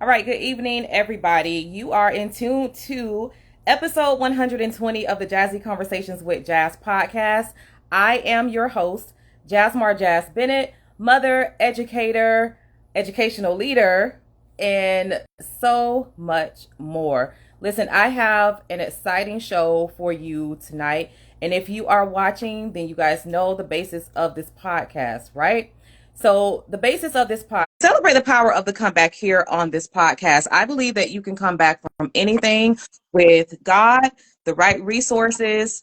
All right, good evening, everybody. You are in tune to episode 120 of the Jazzy Conversations with Jazz podcast. I am your host, Jasmar Jazz Bennett, mother, educator, educational leader, and so much more. Listen, I have an exciting show for you tonight. And if you are watching, then you guys know the basis of this podcast, right? So, the basis of this podcast, celebrate the power of the comeback here on this podcast. I believe that you can come back from anything with God, the right resources,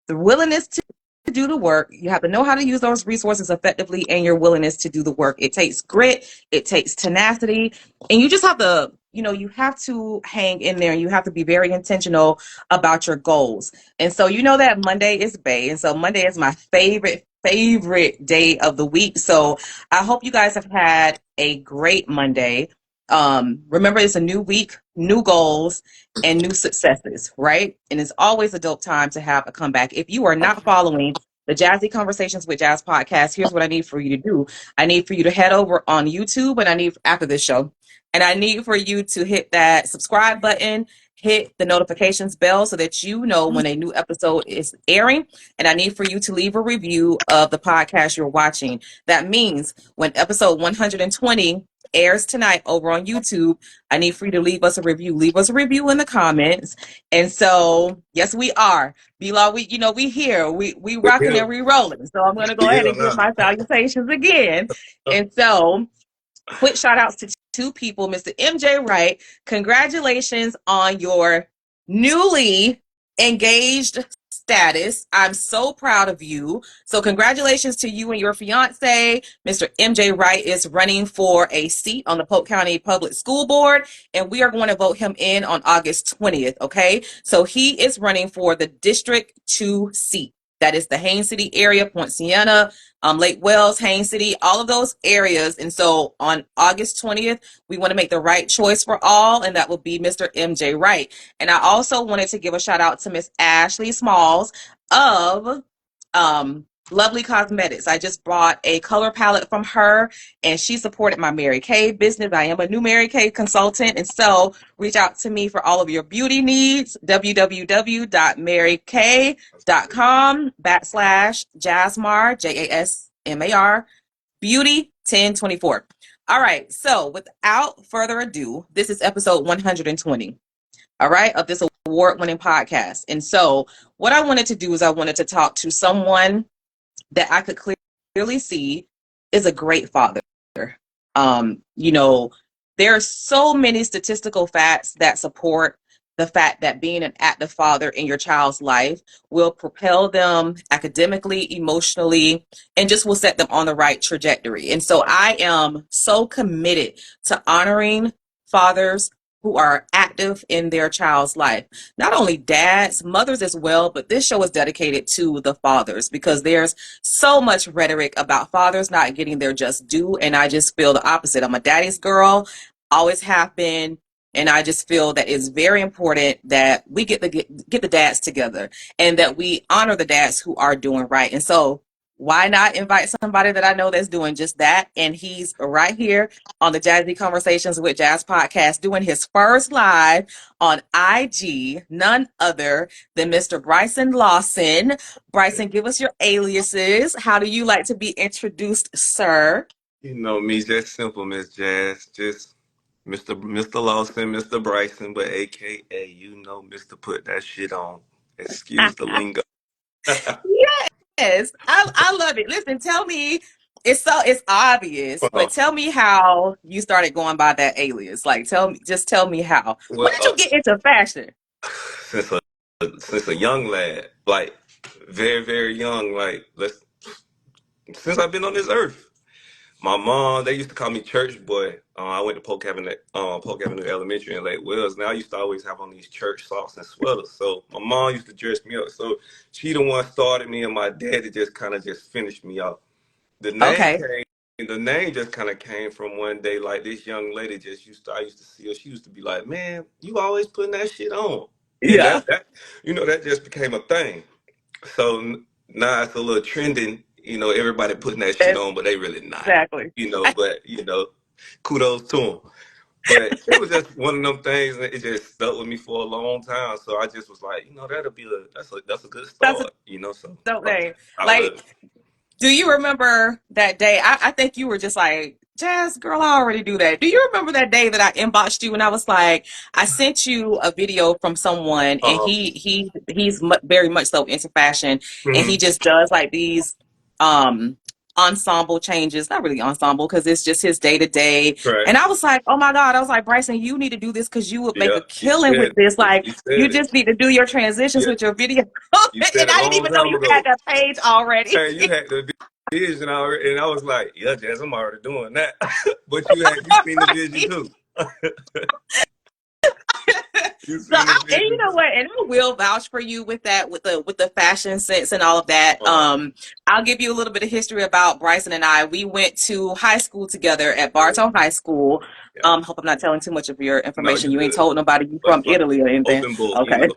the willingness to do the work. You have to know how to use those resources effectively and your willingness to do the work. It takes grit, it takes tenacity, and you just have to, you have to hang in there and you have to be very intentional about your goals. And so, you know that Monday is Bay. And so, Monday is my favorite day of the week. So, I hope you guys have had a great Monday. Remember, it's a new week, new goals, and new successes, right? And it's always a dope time to have a comeback. If you are not following the Jazzy Conversations with Jazz podcast, here's what I need for you to do. I need for you to head over on YouTube, and I need after this show, and I need for you to hit that subscribe button, hit the notifications bell so that you know when a new episode is airing. And I need for you to leave a review of the podcast you're watching. That means when episode 120 airs tonight over on YouTube, I need for you to leave us a review. Leave us a review in the comments. And so, yes, we are. B-Law, we here. We We rocking here, and we rolling. So I'm gonna go we ahead here and give now. my salutations again. And so quick shout outs to two people. Mr. MJ Wright, congratulations on your newly engaged status. I'm so proud of you. So congratulations to you and your fiance. Mr. MJ Wright is running for a seat on the Polk County Public School Board, and we are going to vote him in on August 20th. Okay, so he is running for the District 2 seat. That is the Haines City area, Point Siena, Lake Wells, Haines City, all of those areas. And so on August 20th, we want to make the right choice for all, and that will be Mr. MJ Wright. And I also wanted to give a shout out to Miss Ashley Smalls of Lovely Cosmetics. I just bought a color palette from her, and she supported my Mary Kay business. I am a new Mary Kay consultant, and so reach out to me for all of your beauty needs. www.marykay.com/Jasmar, JASMAR, beauty 1024. All right, so without further ado, this is episode 120, all right, of this award-winning podcast. And so what I wanted to do is I wanted to talk to someone that I could clearly see is a great father. You know, there are so many statistical facts that support the fact that being an active father in your child's life will propel them academically, emotionally, and just will set them on the right trajectory. And so I am so committed to honoring fathers who are active in their child's life. Not only dads, mothers as well, but this show is dedicated to the fathers because there's so much rhetoric about fathers not getting their just due, and I just feel the opposite. I'm a daddy's girl, always have been, and I just feel that it's very important that we get the dads together and that we honor the dads who are doing right. And so why not invite somebody that I know that's doing just that? And he's right here on the Jazzy Conversations with Jazz podcast doing his first live on IG, none other than Mr. Bryson Lawson. Bryson, give us your aliases. How do you like to be introduced, sir? You know me, just simple, Miss Jazz. Just Mr. Lawson, Mr. Bryson, but AKA, Mr. Put That Shit On. Excuse the lingo. Yes, I love it. Listen, tell me, it's obvious, but tell me how you started going by that alias. Like, tell me how. When Well, did you get into fashion? since a since a young lad, like very, very young, like since I've been on this earth. My mom, they used to call me church boy. I went to Polk Avenue Elementary in Lake Wells. Now I used to always have on these church socks and sweaters. So my mom used to dress me up. So she the one started me, and my daddy just kind of just finished me off. The name Okay. came. The name just kind of came from one day. Like this young lady just used to. I used to see her. She used to be like, "Man, you always putting that shit on," and Yeah. that just became a thing. So now it's a little trending, everybody putting that shit on, but they really not, Exactly. but kudos to them. But it was just one of them things that it just stuck with me for a long time. So I just was like, that'll be that's a good That's a start, So dope name. I Like, love it. do you remember that day? I think you were just like, Jazz, girl, I already do that. Do you remember that day that I inboxed you and I was like, I sent you a video from someone and Uh-huh. he's very much so into fashion and he Mhm. just does like these um ensemble changes, not really ensemble because it's just his day to day. Right. And I was like, oh my God, I was like, Bryson, you need to do this because you would make Yeah, a you killing with said this. Like, you you said it. just need to do your transitions Yeah, with your video. you And said it a I didn't long even know time you had ago. that page already. Hey, you had the vision already, and I was like, yeah, Jazz, I'm already doing that. But you seen the vision too. You So seen the and you vision know too. what, and I will vouch for you with that, with the fashion sense and all of that. Uh-huh. I'll give you a little bit of history about Bryson and I. We went to high school together at Bartow High School. Yeah. Hope I'm not telling too much of your No, information. you You ain't good. told nobody you That's from fine. Italy or anything. Open book, Okay.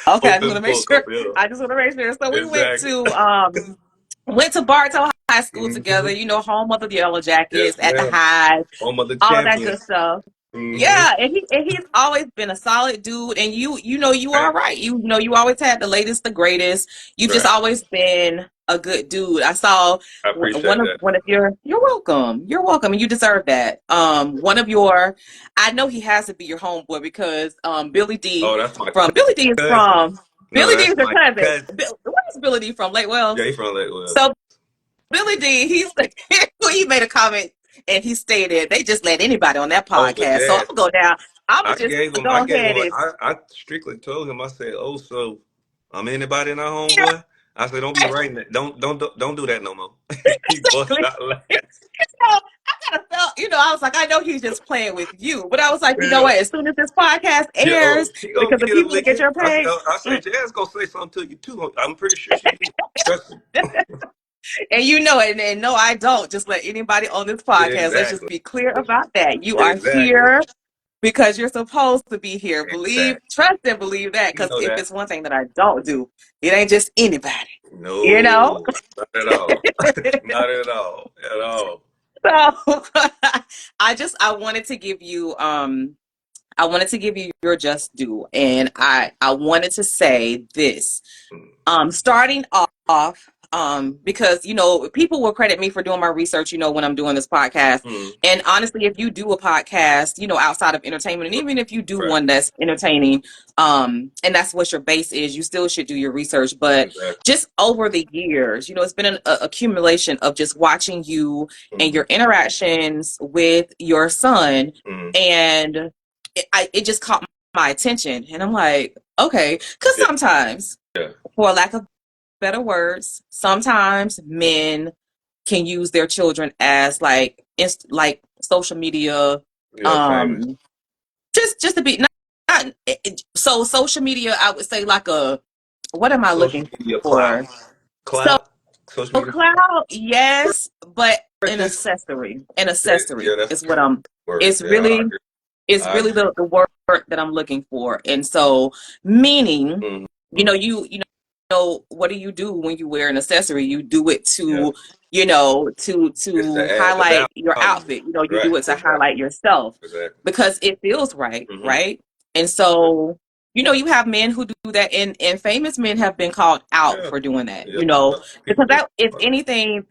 Okay, I just want Open to make book sure. up here. I just want to make sure. So we Exactly. went to Bartow High School together, Hmm. you know, home of the Yellow Jackets Yes, at the ma'am. high, Home of the all of that good champions. stuff. Hmm. Yeah, and he's always been a solid dude, and you know you are Right. right. You know you always had the latest, the greatest. You've just Right. always been a good dude. I saw I appreciate that. one of your. You're welcome, and you deserve that. One of your, I know he has to be your homeboy because Oh, that's my Billy D is cousin. from No, Billy D that's is your my cousin. cousin. Where is Billy D from? Lake Yeah, Wells. he from Lakewood. So Billy D, he made a comment and he stated they just let anybody on that Oh, but podcast. So I'm Jazz, gonna go down. I'm gonna I just gave him. I go gave ahead him. and I strictly told him. I said, "Oh, so I'm anybody in our homeboy." I said, "Don't be writing that. Don't do that no more." He bust exactly. out laughing. I kind of felt, I was like, I know he's just playing with you, but I was like, you know Yeah. what? As soon as this podcast Yo, airs, he gonna because the get a people look at licking. your page, I say, mm, Jazz gonna say something to you too. I'm pretty sure she will. Trust me. and you know it, and no, I don't just let anybody on this podcast. Let's just Exactly. be clear about that. You are Exactly. here because you're supposed to be here. Believe, Exactly. trust, and believe that. You Because know if that. it's one thing that I don't do, it ain't just anybody, you know? No, not at all. Not at all. At all. So I wanted to give you I wanted to give you your just due, and I wanted to say this. Starting off, because people will credit me for doing my research, when I'm doing this podcast. Mm-hmm. And honestly, if you do a podcast, outside of entertainment, and even if you do Right. one that's entertaining, and that's what your base is, you still should do your research. But Exactly. just over the years, it's been an accumulation of just watching you and Mm-hmm. your interactions with your son, Mm-hmm. and it just caught my attention, and I'm like, okay, because Yeah. sometimes, Yeah. for lack of better words, sometimes men can use their children as like social media, Yeah. Famous. um, just to be not so social media. I would say like a what am I Social looking media clout. for? So Clout. Social media cloud, yes, but purchase. an Yeah, accessory that's is a good what I'm. word. It's Yeah, I really agree. is I really agree. the word that I'm looking for. And so, meaning, Mm-hmm. what do you do when you wear an accessory? You do it Yeah. to, It's to to add the highlight your value. outfit. You Right. do it to Exactly. highlight yourself Exactly. because it feels right, Mm-hmm. right? And so, you have men who do that, and famous men have been called out Yeah. for doing that, Yeah. People because do. that, if anything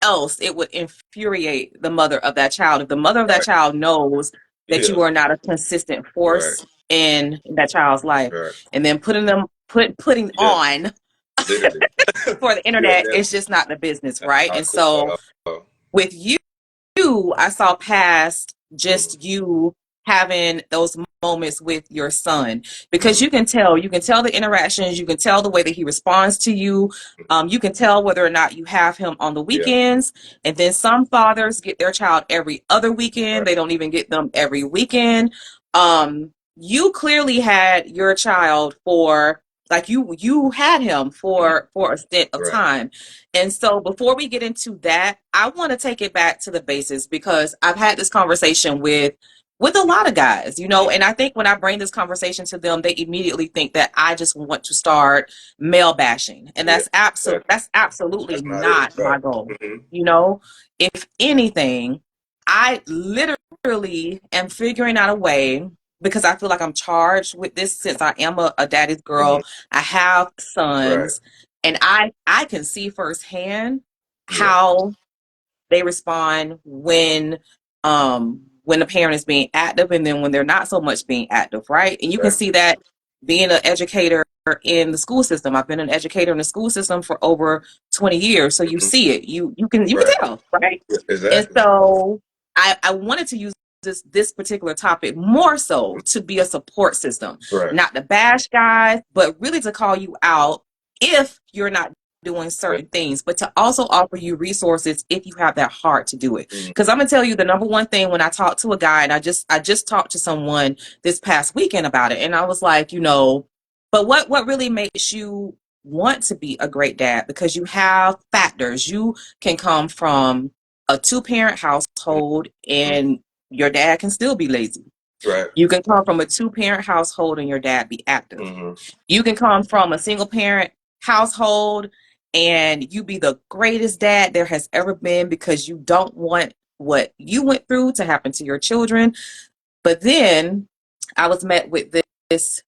else, it would infuriate the mother of that child. If the mother of that Right. child knows that Yeah. you are not a consistent Right. force in that child's life, Right. and then putting Yeah. on Literally. for the Yeah. internet, Yeah. it's just not the business, That's right? not And cool so at all. with you, I saw past Mm-hmm. just you having those moments with your son, because Mm-hmm. you can tell the interactions, you can tell the way that he responds to you. You can tell whether or not you have him on the Yeah. weekends, and then some fathers get their child every other weekend. Right. They don't even get them every weekend. You clearly had your child for, like, you had him Mm-hmm. for a stint of Right. time. And so before we get into that, I want to take it back to the basis, because I've had this conversation with a lot of guys, and I think when I bring this conversation to them, they immediately think that I just want to start male bashing. And Yeah. that's absolutely That's not it not at my all. goal. Mm-hmm. If anything, I literally am figuring out a way because I feel like I'm charged with this since I am a daddy's Hmm. girl. I have Right. sons, and I can see firsthand Yeah. how they respond when the parent is being active and then when they're not so much being active, right? And you can Exactly. see that being an educator in the school system. I've been an educator in the school system for over 20 years, so you Hmm. see it. You can Right. tell, right? Yeah, And exactly. so I wanted to use this particular topic more so to be a support system, Right. not to bash guys, but really to call you out if you're not doing Yeah. certain things, but to also offer you resources if you have that heart to do it. Mhm. Because I'm gonna tell you the number one thing when I talk to a guy, and I just talked to someone this past weekend about it, and I was like, but what really makes you want to be a great dad? Because you have factors. You can come from a two-parent household Mhm. and your dad can still be lazy. Right. You can come from a two-parent household and your dad be active. Hmm. You can come from a single parent household and you be the greatest dad there has ever been because you don't want what you went through to happen to your children. But then I was met with this,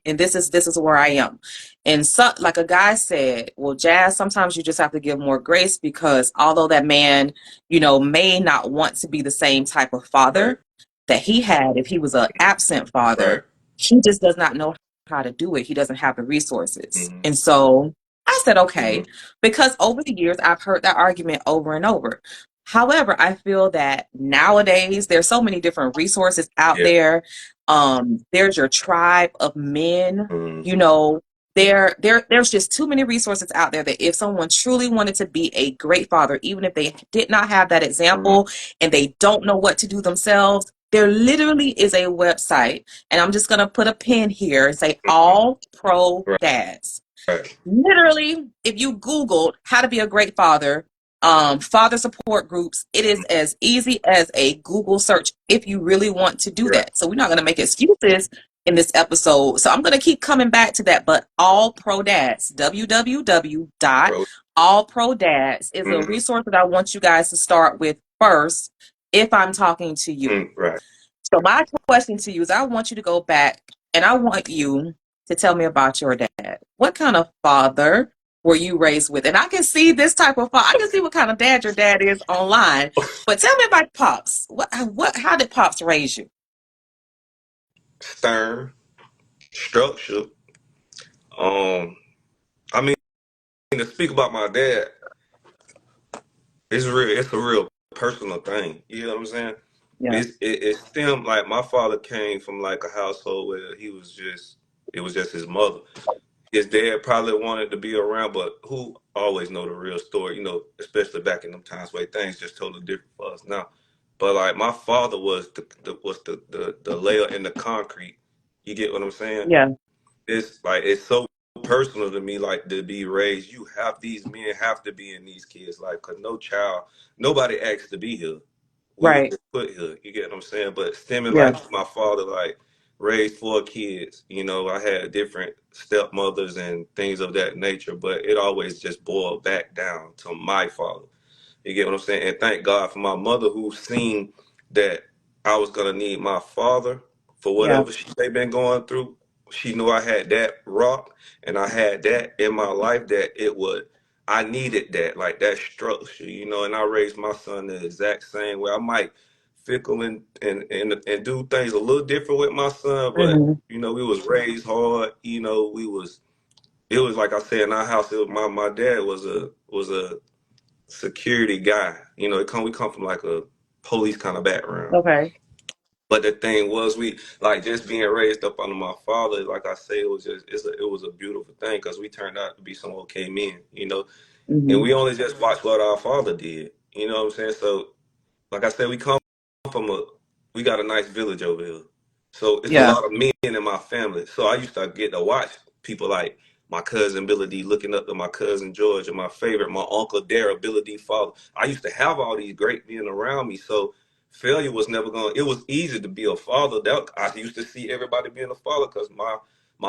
and this is where I am. And so, like a guy said, well, Jazz, sometimes you just have to give more grace because although that man, may not want to be the same type of Right. father that he had if he was an absent Right. father, he just does not know how to do it. He doesn't have the resources. Hmm. And so I said, Hmm. okay, because over the years I've heard that argument over and over. However, I feel that nowadays there's so many different resources out Yeah. there. There's your tribe of men. Hmm. You know, there's just too many resources out there that if someone truly wanted to be a great father, even if they did not have that Hmm. example and they don't know what to do themselves, there literally is a website, and I'm just gonna put a pin here and say Hmm. all pro Right. dads. Right. Literally, if you Googled how to be a great father, father support groups, it is as easy as a Google search if you really want to do Right. that. So we're not going to make excuses in this episode. So I'm going to keep coming back to that. But All Pro Dads, Bro. www.allprodads is a Hmm. resource that I want you guys to start with first if I'm talking to you. Right. So my question to you is I want you to go back and I want you to tell me about your dad. What kind of father were you raised with? And I can see this type of father. I can see what kind of dad your dad is online. But tell me about Pops. How did Pops raise you? Stern, structure. Um, I mean, to speak about my dad, it's real. It's a real personal thing. You know what I'm saying? Yeah. It stemmed like my father came from like a household where it was just his mother. His dad probably wanted to be around, but who always know the real story? You know, especially back in them times where things just totally different for us now. But like my father was the layer in the concrete. You get what I'm saying? Yeah. It's so personal to me, like to be raised. You have these men have to be in these kids' life, cause nobody asked to be here. We was Right. just put here. You get what I'm saying? But stemming Yeah. like my father, like raised four kids. You know, I had different stepmothers and things of that nature, but it always just boiled back down to my father. You get what I'm saying? And thank God for my mother who seen that I was gonna need my father for Yeah. whatever they been going through. She knew I had that rock and I had that in my life that it would I needed that, like that structure, you know, and I raised my son the exact same way. I might fickle and do things a little different with my son, but Hmm. you know, we was raised hard, you know, it was like I said in our house, my dad was a security guy. You know, we come from like a police kind of background. Okay. But the thing was, we like just being raised up under my father. Like I say, it was a beautiful thing because we turned out to be some okay men. You know, and Hmm. we only just watched what our father did. You know what I'm saying? So like I said, from a we got a nice village over here. So it's a Yeah. lot of men in my family. So I used to get to watch people like my cousin Billy D looking up to my cousin George and my favorite, my uncle Daryl, Billy D father. I used to have all these great men around me. So failure was never going it was easy to be a father. That I used to see everybody being a father because my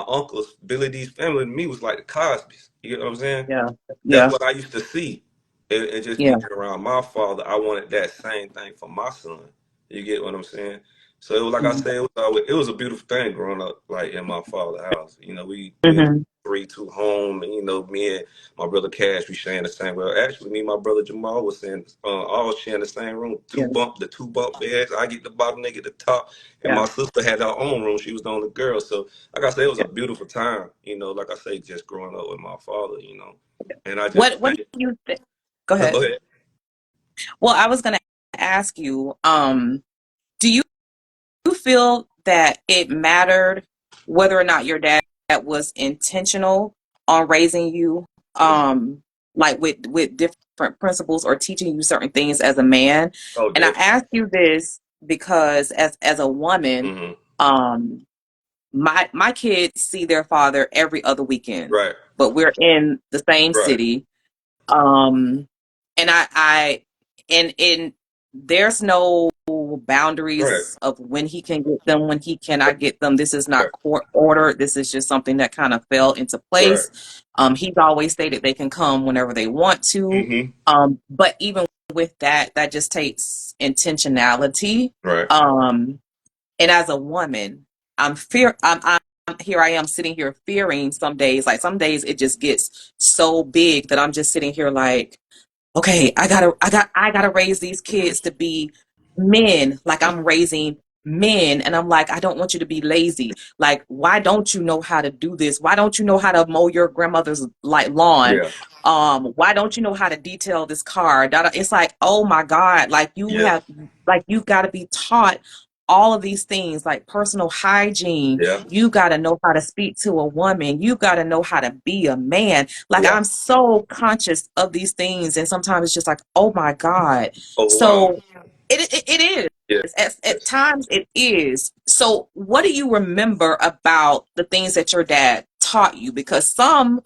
uncles, Billy D's family and me was like the Cosby's. You know what I'm saying? Yeah. That's Yeah. what I used to see. and just Yeah. being around my father, I wanted that same thing for my son. You get what I'm saying? So it was like I Hmm. said, it was a beautiful thing growing up like in my father's house. You know, we in a Hmm. 3-2 home, and you know, me and my brother Cash, we sharing the same. Well, actually, me and my brother Jamal was saying, all sharing the same room. Yeah. The two bump beds. I get the bottom, they get the top, and Yeah. my sister had her own room. She was the only girl. So, like I said, it was Yeah. a beautiful time. You know, like I say, just growing up with my father. You know, and I just What do think. you think? Go No, ahead. go ahead. Well, I was going to ask you, do you feel that it mattered whether or not your dad was intentional on raising you, um, like with different principles or teaching you certain things as a man? Oh, And I definitely. ask you this because as a woman, Hmm. um, my kids see their father every other weekend, Right. but we're in the same Right. city. Um, and I and in there's no Right. boundaries of when he can get them, when he cannot get them. This is Right. not court ordered. This is just something that kind of fell into Right. place. He's always stated they can come whenever they want to. Hmm. But even with that, that just takes intentionality. Right. Um, and as a woman, here I am sitting here fearing some days. Like some days it just gets so big that I'm just sitting here like, okay, I gotta raise these kids to be men like I'm raising men. And I'm like, I don't want you to be lazy. Like, why don't you know how to do this? Why don't you know how to mow your grandmother's like lawn? Yeah. Why don't you know how to detail this car? It's like, oh my God, Yeah. like you've got to be taught all of these things like personal hygiene. Yeah. You got to know how to speak to a woman. You got to know how to be a man. Like Yeah. I'm so conscious of these things, and sometimes it's just like, oh my God. Overwhelmed. So it is. Yeah. At times it is. So what do you remember about the things that your dad taught you? Because some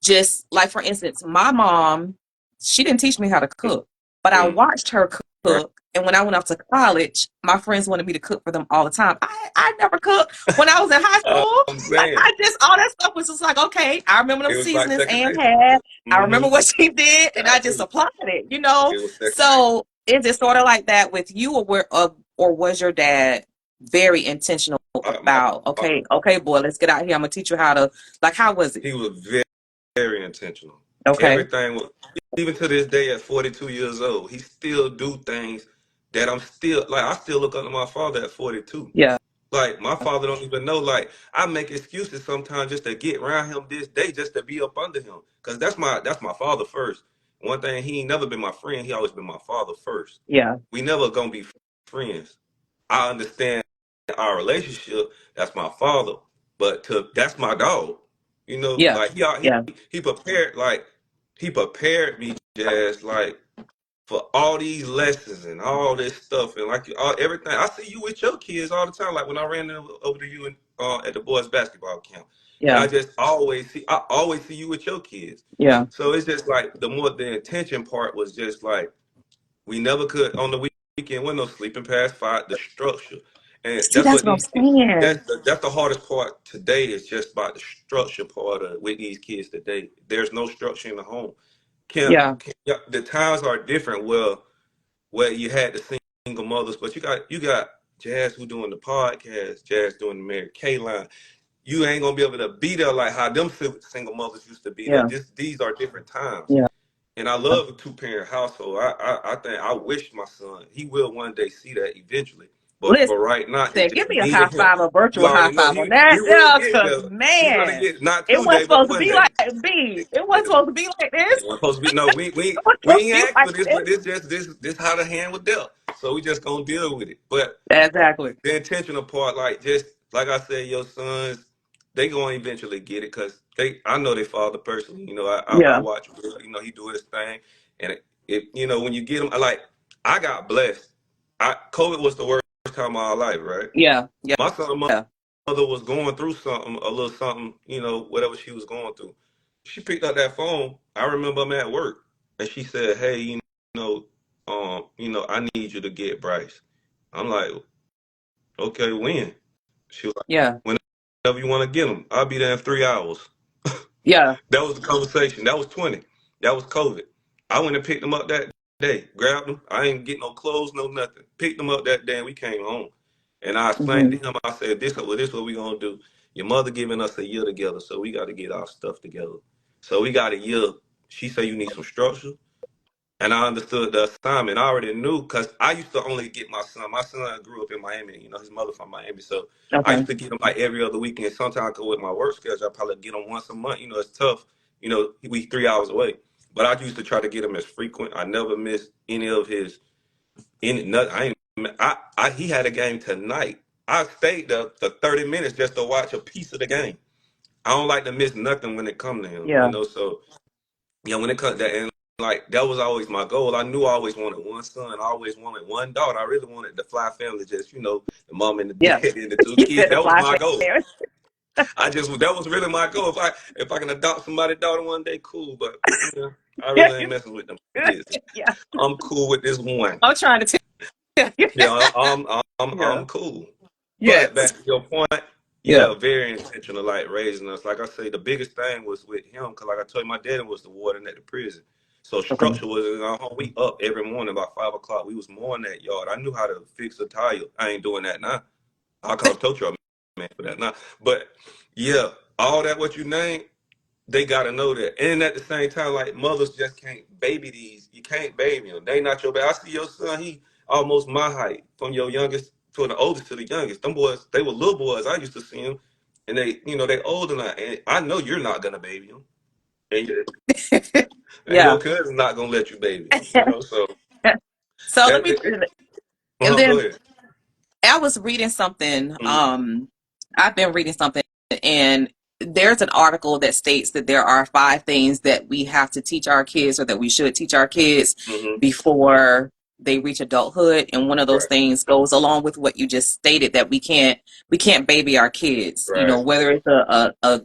just like, for instance, my mom, she didn't teach me how to cook, but I Mm. watched her Right. cook. And when I went off to college, my friends wanted me to cook for them all the time. I never cooked when I was in high school. I'm Like saying I just all that stuff was just like, okay, I remember them it was like seasonings second Ann nature. had. I remember Hmm. what she did, and I just Absolutely. applied it, you know. It was second nature. So is it sort of like that with you, or was your dad very intentional My, about, okay, boy, let's get out here. I'm gonna teach you how to, like, how was it? he was very, very intentional. Okay. Everything was, even to this day at 42 years old, he still do things that I'm still like. I still look up to my father at 42. Yeah. Like my father don't even know. Like I make excuses sometimes just to get around him this day, just to be up under him, because that's my father first. One thing, he ain't never been my friend. He always been my father first. Yeah. We never gonna be friends. I understand our relationship. That's my father, but that's my dog. You know, Yeah. like Yeah. he prepared he prepared me, Jazz, like for all these lessons and all this stuff and like everything. I see you with your kids all the time. Like when I ran over to you at the boys basketball camp, and Yeah. I always see you with your kids. Yeah. So it's just like the intention part was just like we never could on the weekend with no sleeping past 5. The structure, and See, that's what I'm saying. that's the hardest part today. Is just about the structure part of with these kids today. There's no structure in the home. Yeah. Yeah, the times are different. Well, where you had the single mothers, but you got Jazz who doing the podcast, Jazz doing the Mary Kay line. You ain't gonna be able to be there like how them single mothers used to be there. Yeah. These are different times. Yeah. And I love a two-parent household. I think I wish my son, he will one day see that eventually. But Listen, for right now, it's give just me a me high and him. five, a You virtual high already know five on that. he will Yeah, get cause there. He gonna man, get not it wasn't today, but supposed to one be day. like B. It wasn't supposed to be like this. It wasn't supposed to be. No, It wasn't we supposed to ain't be asked like for this, this. but this just this how the hand was dealt. So we just gonna deal with it. But Exactly. the intentional part, like just like I said, your sons, they gonna eventually get it because I know their father personally. You know, I Yeah. watch. You know, he do his thing, and you know when you get him, like I got blessed. COVID was the worst time of our life, right? Yeah. Yeah. My son Yeah. mother was going through something, a little something, you know, whatever she was going through. She picked up that phone. I remember I'm at work, and she said, "Hey, I need you to get Bryce." I'm like, "Okay, when?" She was Yeah. like, "Whenever you want to get him, I'll be there in 3 hours." Yeah. That was the conversation. That was 20. That was COVID. I went and picked them up that day, grabbed them. I ain't get no clothes, no nothing. Picked them up that day, and we came home. And I explained to him, I said, this what we gonna do. Your mother giving us a year together, so we got to get our stuff together. So we got a year. She said you need some structure. And I understood the assignment. I already knew because I used to only get my son. My son grew up in Miami. You know, his mother from Miami. So I Okay. used to get him like every other weekend. Sometimes with my work schedule, I probably get him once a month. You know, it's tough. You know, we 3 hours away. But I used to try to get him as frequent. I never missed any of his any. I ain't. He had a game tonight. I stayed there for 30 minutes just to watch a piece of the game. I don't like to miss nothing when it comes to him. You Yeah. know, so yeah, when it comes to that, and like that was always my goal. I knew I always wanted one son. I always wanted one daughter. I really wanted the fly family, just the mom and the Yeah. dad and the two You kids. said the That was fly my goal. there. That was really my goal. If I can adopt somebody's daughter one day, cool. But I really ain't messing with them kids. Yeah. I'm cool with this one. I'm trying to tell you. Yeah, I'm Yeah. I'm cool. But Yes. back to your point, Yeah. yeah, very intentional, like raising us. Like I say, the biggest thing was with him, because like I told you, my daddy was the warden at the prison. So Okay. structure was in our home. We up every morning about 5 o'clock. We was mowing that yard. I knew how to fix a tire. I ain't doing that now. I'll call the tow truck man for that now. But yeah, all that what you name, they gotta know that. And at the same time, like mothers just can't baby these. You can't baby them. They not your baby. I see your son. He almost my height from your youngest from the oldest to the youngest. Them boys, they were little boys. I used to see them, and they older now. And I know you're not gonna baby them, and Yeah. your cousin's not gonna let you baby them. You know, so So let that. me, and Go then ahead. I was reading something. Mm-hmm. I've been reading something, and there's an article that states that there are 5 things that we have to teach our kids, or that we should teach our kids Mm-hmm. before they reach adulthood. And one of those Right. things goes along with what you just stated, that we can't baby our kids. Right. Whether it's a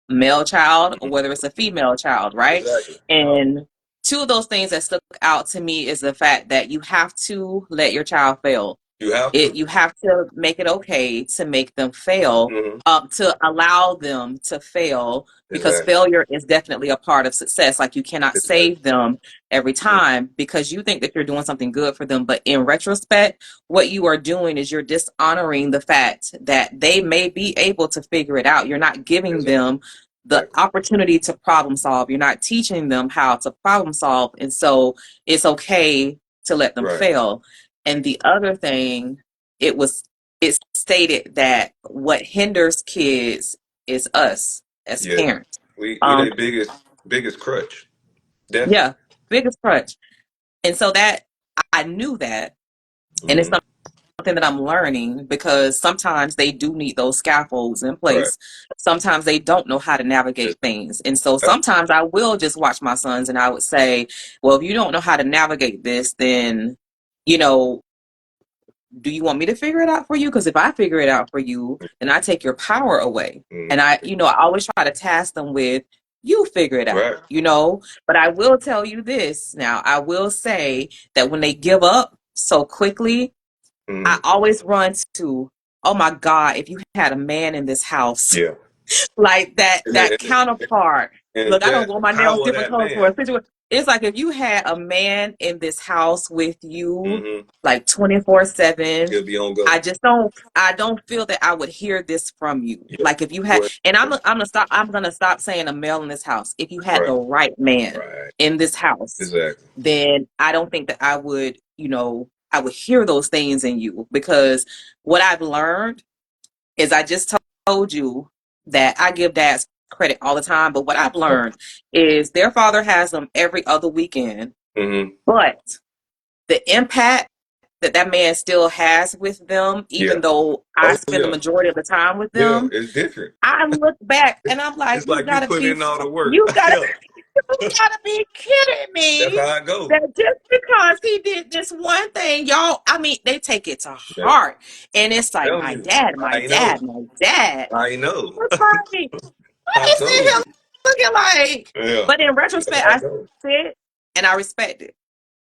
male child or Mm-hmm. whether it's a female child, right? Exactly. And two of those things that stuck out to me is the fact that you have to let your child fail. You have to. You have to make it okay to make them fail, Mm-hmm. to allow them to fail, because Exactly. failure is definitely a part of success. Like, you cannot Exactly. save them every time because you think that you're doing something good for them, but in retrospect, what you are doing is you're dishonoring the fact that they may be able to figure it out. You're not giving Exactly. them the opportunity to problem solve. You're not teaching them how to problem solve, and so it's okay to let them Right. fail. And the other thing, it stated that what hinders kids is us as Yeah. parents. We Um, their biggest crutch. Definitely. yeah, biggest crutch. And so that I knew that, and it's Mm-hmm. something that I'm learning, because sometimes they do need those scaffolds in Right. place. Sometimes they don't know how to navigate things. And so sometimes I will just watch my sons and I would say, well, if you don't know how to navigate this, then, you know, do you want me to figure it out for you? Because if I figure it out for you, then I take your power away. Mm-hmm. And I always try to task them with, you figure it Right. out. But I will tell you this now. I will say that when they give up so quickly, I Mm-hmm. always run to, oh my God, if you had a man in this house, Yeah. like that And, that and, counterpart. and Look, I don't that want the my nails power of different that colors for man. a situation. It's like if you had a man in this house with you, Mm-hmm. like 24/7. He'll be on go. I don't feel that I would hear this from you. Yeah. Like, if you had, Well, and I'm gonna stop saying a male in this house. If you had right. the right man Right. in this house, Exactly. then I don't think that I would hear those things in you, because what I've learned is, I just told you that I give dads credit all the time, but what I've Right. learned is their father has them every other weekend, Mm-hmm. but the impact that man still has with them, Yeah. even though I Oh spend the yeah. majority of the time with Yeah. them, It's different. I look back and I'm like, It's like you put in all the work. you gotta, Yeah. you gotta be kidding That's me. how I go. That just because he did this one thing, y'all, I mean, they take it to Yeah. heart. And it's like, Telling my you. dad, my I know. dad, my dad. I know. It's like, what I is this told here you. looking like? Yeah. But in That's retrospect, how I I go. sit and I respect it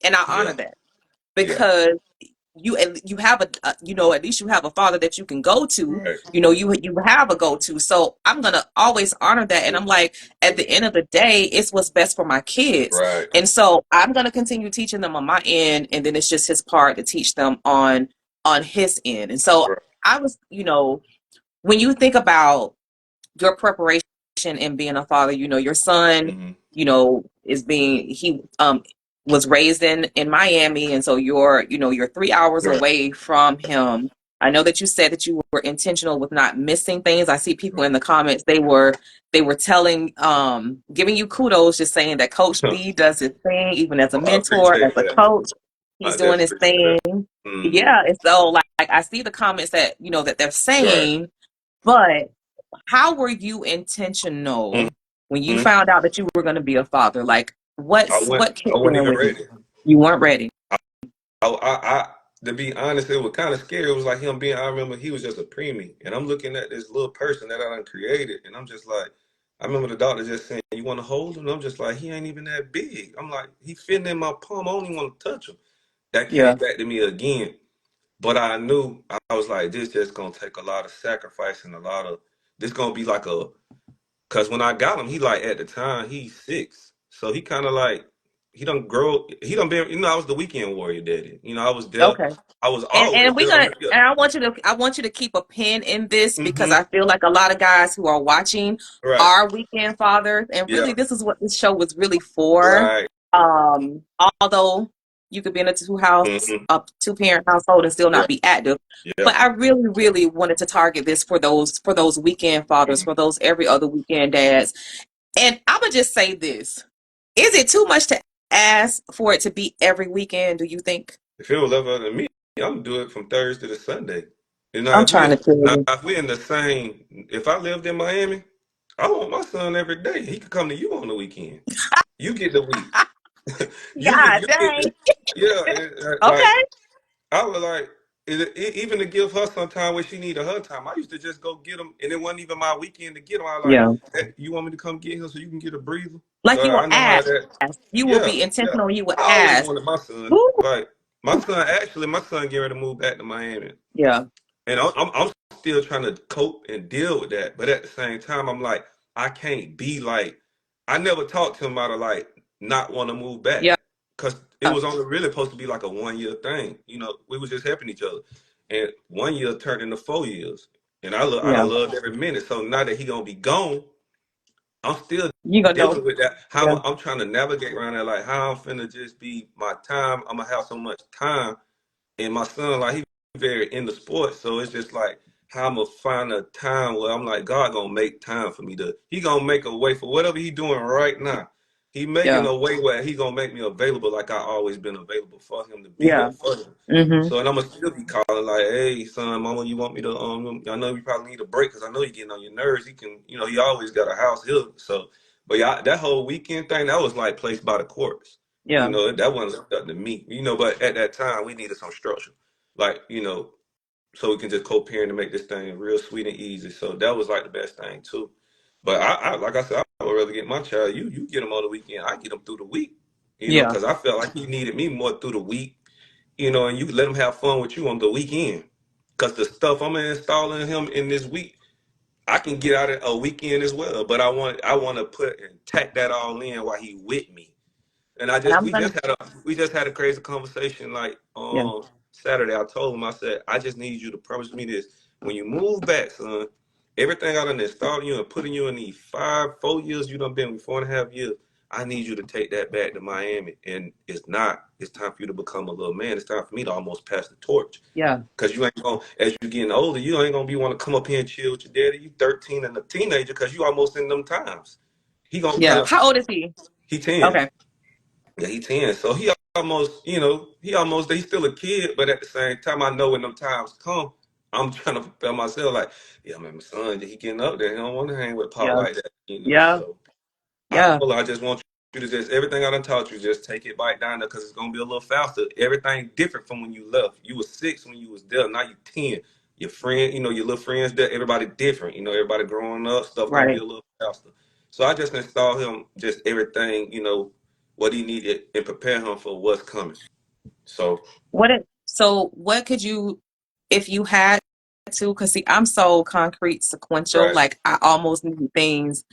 and I honor Yeah. that, Yeah. because you have a at least you have a father that you can go to. Right. You have a go-to. So I'm gonna always honor that. And I'm like, at the end of the day, it's what's best for my kids. Right. And so I'm gonna continue teaching them on my end, and then it's just his part to teach them on his end. And so Right. I was, when you think about your preparation in being a father, your son, he was raised in Miami, and so you're 3 hours Right. away from him. I know that you said that you were intentional with not missing things. I see people in the comments, they were telling, giving you kudos, just saying that Coach B does his thing, even as a I mentor, as appreciate a that. coach, I he's doing definitely his appreciate thing. that. Mm-hmm. Yeah, and so like I see the comments that that they're Right. saying, but how were you intentional when you Mm-hmm. found out that you were going to be a father? Like, what I kicked wasn't in even with you? ready. You weren't ready. I to be honest, it was kind of scary. It was like him being. I remember he was just a preemie, and I'm looking at this little person that I done created, and I'm just like, I remember the doctor just saying, "You want to hold him?" And I'm just like, he ain't even that big. I'm like, he fitting in my palm. I don't even want to touch him. That came Yeah. back to me again, but I knew I was like, this just gonna take a lot of sacrifice and a lot of. This gonna be like a. Cause when I got him, he like at the time he's 6, so he kind of like he don't grow. He don't been. I was the weekend warrior daddy. I was there. Okay. I was And always we're there. gonna Yeah. and I want you to keep a pin in this, because Mm-hmm. I feel like a lot of guys who are watching Right. are weekend fathers, and Yeah. really this is what this show was really for. Right. Although you could be in Mm-hmm. a two-parent household and still not Right. be active. Yeah. But I really, really wanted to target this for those weekend fathers, Mm-hmm. for those every other weekend dads. And I'm gonna just say this. Is it too much to ask for it to be every weekend, do you think? If it was ever up to me, I'm gonna do it from Thursday to Sunday. I'm trying to tell you. If we're in the same, if I lived in Miami, I want my son every day. He could come to you on the weekend. You get the week. God You get dang. the yeah. Like Okay. I was like, even to give her some time where she needed her time. I used to just go get them, and it wasn't even my weekend to get them. I was like, Yeah. hey, you want me to come get him so you can get a breather? Like, So you will I know how ask. that. You will Yeah, be yeah. intentional. You will I always ask. wanted my son. Woo. Like my son getting ready to move back to Miami, Yeah. and I'm still trying to cope and deal with that. But at the same time, I'm like, I can't be like, I never talked to him about like not want to move back Yeah. because it was only really supposed to be like a 1 year thing. We was just helping each other, and 1 year turned into 4 years, and I Yeah. done loved every minute. So now that he gonna be gone, I'm still You gonna know. dealing with that. How Yeah. I'm trying to navigate around that, like how I'm finna just be my time. I'm gonna have so much time, and my son, like he very into sports, so it's just like how I'm gonna find a time where I'm like, God gonna make time for me he gonna make a way for whatever he doing right now. He making Yeah. a way where he gonna make me available like I always been available for him to be Yeah. there for him. Mm-hmm. So and I'm gonna still be calling like, hey son, mama, you want me to I know you probably need a break because I know you're getting on your nerves. He can, he always got a house here. So but yeah, that whole weekend thing, that was like placed by the courts. Yeah. That wasn't left up to me. But at that time we needed some structure. Like, so we can just co-parent and make this thing real sweet and easy. So that was like the best thing too. But I like I said, I would rather get my child. You get him on the weekend. I get him through the week. Yeah. Because I felt like he needed me more through the week. And you let him have fun with you on the weekend. Because the stuff I'm installing him in this week, I can get out of a weekend as well. But I want to put and tack that all in while he with me. And And I'm gonna. we just had a crazy conversation like Yeah. Saturday. I told him, I said, I just need you to promise me this. When you move back, son, everything I done installed you and putting you in these 4 years you done been with 4.5 years, I need you to take that back to Miami. And it's time for you to become a little man. It's time for me to almost pass the torch. Yeah. Cause you ain't gonna, as you getting older, you ain't gonna be want to come up here and chill with your daddy. You 13 and a teenager, cause you almost in them times. He gonna Yeah. pass. How old is he? He 10. Okay. Yeah, he 10. So he's still a kid, but at the same time, I know when them times come, I'm trying to prepare myself like, yeah, man, my son, he getting up there. He don't want to hang with Paul Yeah. like that. Yeah. So I Yeah. told her, I just want you to just, everything I done taught you, just take it back down there because it's going to be a little faster. Everything different from when you left. You was 6 when you was there. Now you 10. Your friend, your little friends there, everybody different. Everybody growing up, stuff going to be Right. a little faster. So I just installed him just everything, what he needed and prepare him for what's coming. So So what could you, if you had to, because see, I'm so concrete sequential, Right. like I almost need things.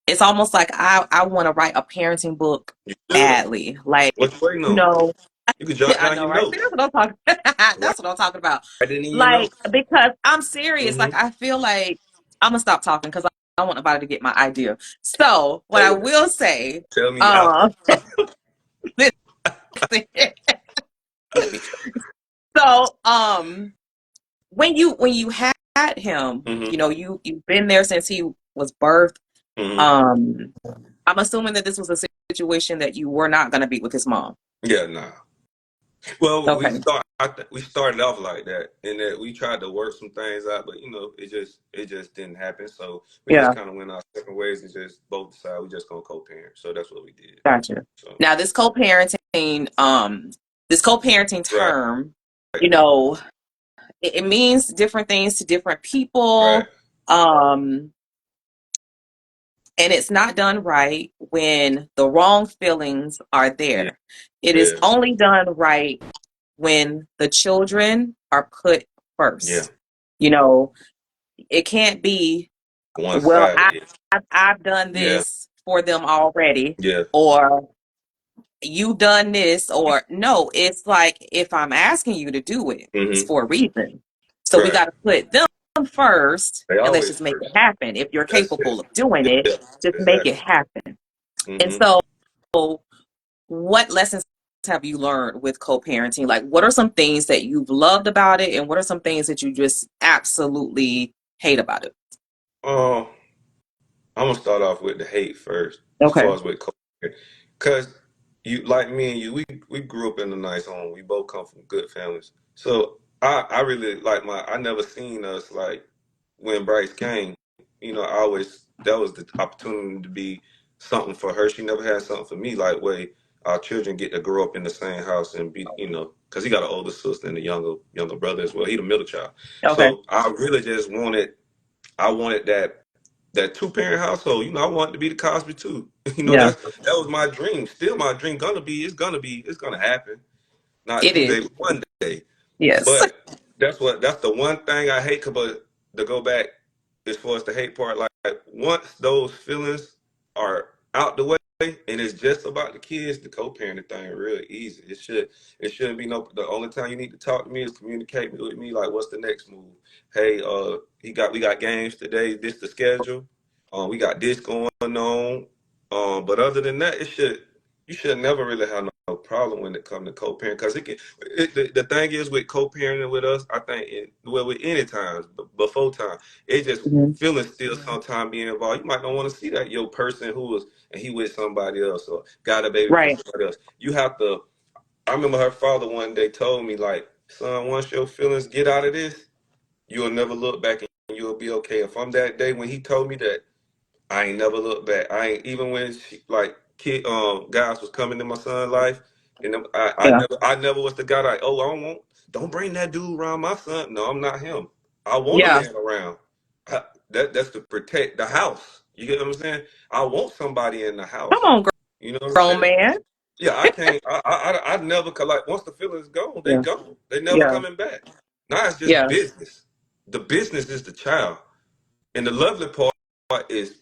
It's almost like I want to write a parenting book You should. badly. Like, What you waiting you on? know, You can jot I down know, your right? See, notes. that's what I'm talking Right. that's what I'm talking about. Right in your Like, notes. because I'm serious. Like, Mm-hmm. I feel like I'm gonna stop talking because I don't want nobody to get my idea. So what I Hey, will say, tell me after. um, so when you had him, Mm-hmm. you know, you've been there since he was birthed. Mm-hmm. Um, I'm assuming that this was a situation that you were not gonna be with his mom. Yeah, nah. Well, Okay. we started off like that, and that we tried to work some things out, but it just didn't happen. So we just Yeah, kind of went our separate ways and just both decided we just gonna co-parent. So that's what we did. gotcha. So Now this co-parenting right, term, you know, it means different things to different right, people. Um, and it's not done right when the wrong feelings are yeah, there. It is yeah, only done right when the children are put yeah. first. You know, it can't be, One well, sided. I've done Yeah, this for them already, yeah. or you done this, or no, it's like if I'm asking you to do it, it's Mm-hmm. for a reason. So we Right. got to put them first They and let's always just make it first. happen. If you're That's it. capable of doing it, Yeah, just make it exactly. happen. And Mm-hmm. so what lessons have you learned with co-parenting? Like, what are some things that you've loved about it, and what are some things that you just absolutely hate about it? Um, I'm gonna start off with the hate first, as Okay. far as with co-parent, because you like me and you, we grew up in a nice home. We both come from good families, so I really like I never seen us like when Bryce came. I always that was the opportunity to be something for her. She never had something for me. Like way our children get to grow up in the same house and be, because he got an older sister and a younger brother as well. He the middle child, Okay. so I really just wanted that two-parent household. I wanted to be the Cosby too. Yeah, That was my dream. Still my dream. It's gonna happen. Not it is. today, but one day. Yes. But that's the one thing I hate. But to go back as far as the hate part, like once those feelings are out the way and it's just about the kids, the co-parenting thing real easy. It shouldn't be no. The only time you need to talk to me is communicate with me. Like, what's the next move? Hey, we got games today. This the schedule. We got this going on. But other than that, you should never really have no problem when it comes to co-parent, because the thing is with co-parenting with us, I think with any times before time, it just Mhm. feelings still sometimes being involved. You might not want to see that your person who was and he with somebody else or got a baby from Right. somebody else. You have to. I remember her father one day told me, like, son, once your feelings get out of this, you'll never look back and you'll be okay. And from that day when he told me that, I ain't never looked back. I ain't even when guys was coming to my son's life, and Yeah. I never was the guy like, oh, don't bring that dude around my son. No, I'm not him. I want a Yeah. man around. I, that's to protect the house. You get what I'm saying? I want somebody in the Come house. on, You know what I'm grown saying? man. Yeah, I can't. I never like once the feelings gone, they Yeah. gone. They never Yeah. coming back. Now it's just Yeah. business. The business is the child, and the lovely part is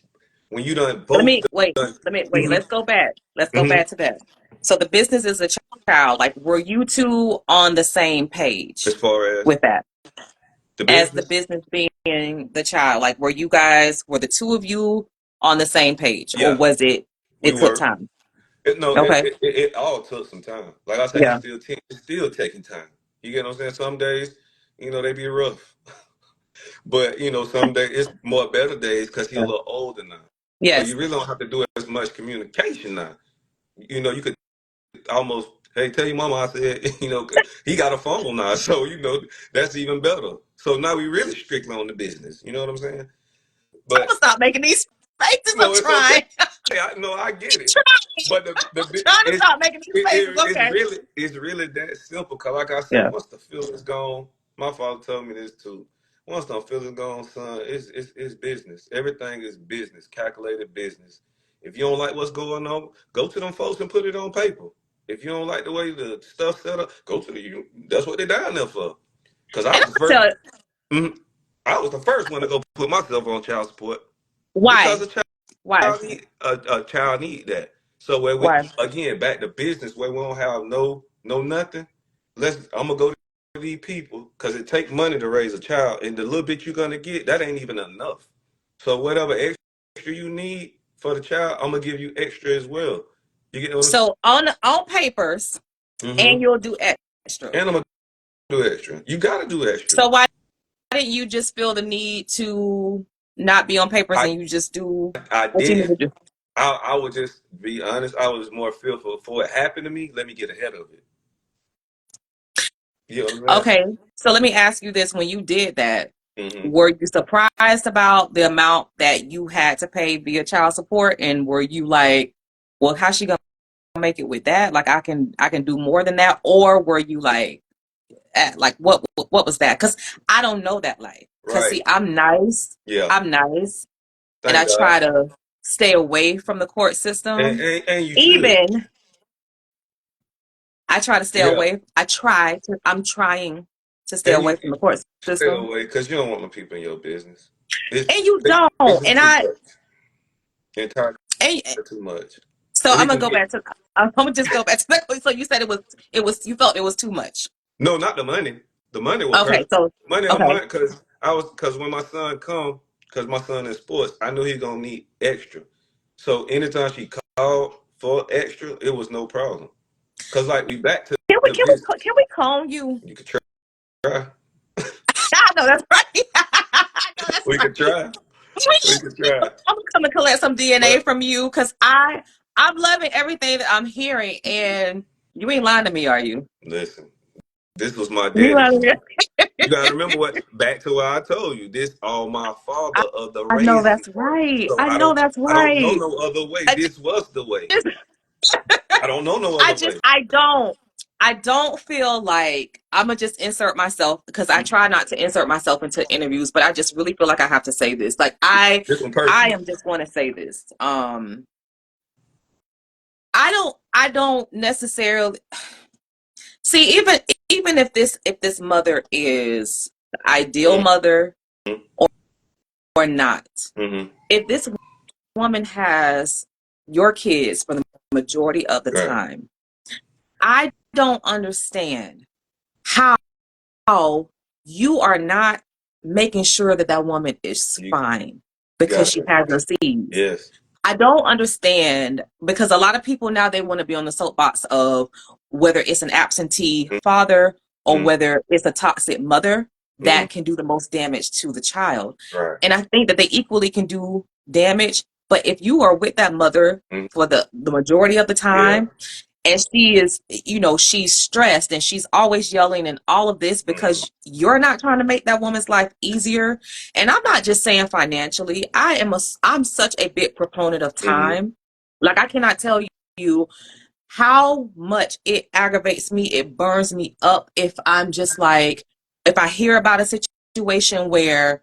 when you done Let both me wait. done. Let me wait. Mhm, Let's go back. Let's go mhm. back to that. So the business is a child. Like, were you two on the same As page far as with that? the As the business, business being the child, like, were the two of you on the same page, or yeah, was it? we It took were. time. No, Okay. it all took some time. Like I said, Yeah. it's still taking time. You get what I'm saying? Some days, they be rough, but some days it's more better days because he's a Yeah. little older now. So Yes. you really don't have to do as much communication now. You could almost, hey, tell your mama I said, 'cause he got a phone now, so that's even better. So now we really strictly on the business. You know what I'm saying? I'm gonna But stop making these faces. I'm no, it's okay. trying. I know I get it. Trying. But I'm trying to stop making these faces. Okay. it's really that simple. Cause like I said, Yeah. once the feeling's gone, my father told me this too. Once the feeling's gone, son, it's business. Everything is business, calculated business. If you don't like what's going on, go to them folks and put it on paper. If you don't like the way the stuff set up, go to the. That's what they're down there for. Because I And was I'm the gonna first. tell you Mhm. I was the first one to go put myself on child support because why. a Why? child need that. So where we Why? again back to business where we don't have no nothing. I'm gonna go to these people because it takes money to raise a child, and the little bit you're gonna get that ain't even enough. So whatever extra you need for the child, I'm gonna give you extra as well. You get what I'm saying? So on papers, and Mm-hmm. you'll do extra. And I'm gonna do extra. You gotta do extra. So why didn't you just feel the need to not be on papers I and you just do I what you need did. to do? I would just be honest. I was more fearful for it happened to me. Let me get ahead of it. You know what I'm Okay, so let me ask you this: when you did that, saying? Mm-hmm. were you surprised about the amount that you had to pay via child support, and were you like, "Well, how's she gonna make it with that? Like, I can do more than that," or were you like what was that? Because I don't know that life. Because Right. see, I'm nice, Yeah. I'm nice, and I Thank God. try to stay away from the court And, system. and and you should. Even I try to stay Yeah. away. I'm trying to stay And away you from the court stay system. away because you don't want no people in your business. It's And you it's, don't. it's just And too I much. Entire and too much. so And I'm it gonna can go get back to I'm gonna just go back to that. So you said it was you felt it was too much. no, not the money. The money was Okay, perfect. so Money a okay. month because when my son come because my son in sports, I knew he gonna need extra. So anytime she called for extra, it was no problem. Cause like we back to Can we the business. can we clone you? You could try. I know that's right. I know that's We could right. try. We could try. I'm gonna come and collect some DNA But from you because I'm loving everything that I'm hearing, and you ain't lying to me, are you? listen, this was my You daddy. lying to You gotta me? remember what back to what I told you. This all my I, father of the I know raising that's part. right. So I know that's I don't know right. no other way. I This was the way. just I don't know no I other just way. I don't feel like I'm gonna just insert myself because I try not to insert myself into interviews, but I just really feel like I have to say this. Like This one I personal. am just going to say this. I don't necessarily see even if this mother is the ideal mother or not. Mm-hmm. If this woman has your kids for the majority of the Right. time, I don't understand how you are not making sure that that woman is You fine because got she it. has her seeds. Yes. I don't understand because a lot of people now they want to be on the soapbox of whether it's an absentee father or Mm-hmm. whether it's a toxic mother Mm-hmm. that can do the most damage to the child. Right. And I think that they equally can do damage. But if you are with that mother Mm-hmm. for the majority of the Yeah. time, and she is, she's stressed and she's always yelling and all of this Mm-hmm. because you're not trying to make that woman's life easier. And I'm not just saying financially. I'm such a big proponent of Mm-hmm. time. Like I cannot tell you how much it aggravates me, it burns me up if I hear about a situation where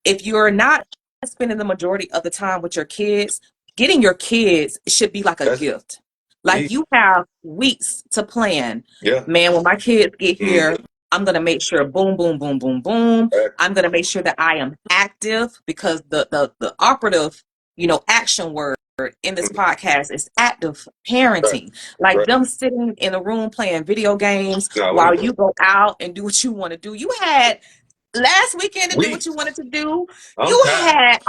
if you're not spending the majority of the time with your kids, getting your kids should be like a That's gift. Like me. you have weeks to plan. Yeah. Man, when my kids get here, Mm-hmm. I'm going to make sure boom, boom, boom, boom, boom. Right. I'm going to make sure that I am active because the operative, action word in this Mm-hmm. podcast is active Right. parenting. Like Right. them sitting in a room playing video games No, we while ain't doing you go out and do what you want to do. You had last weekend to do what you weeks. wanted to do. I'm tired.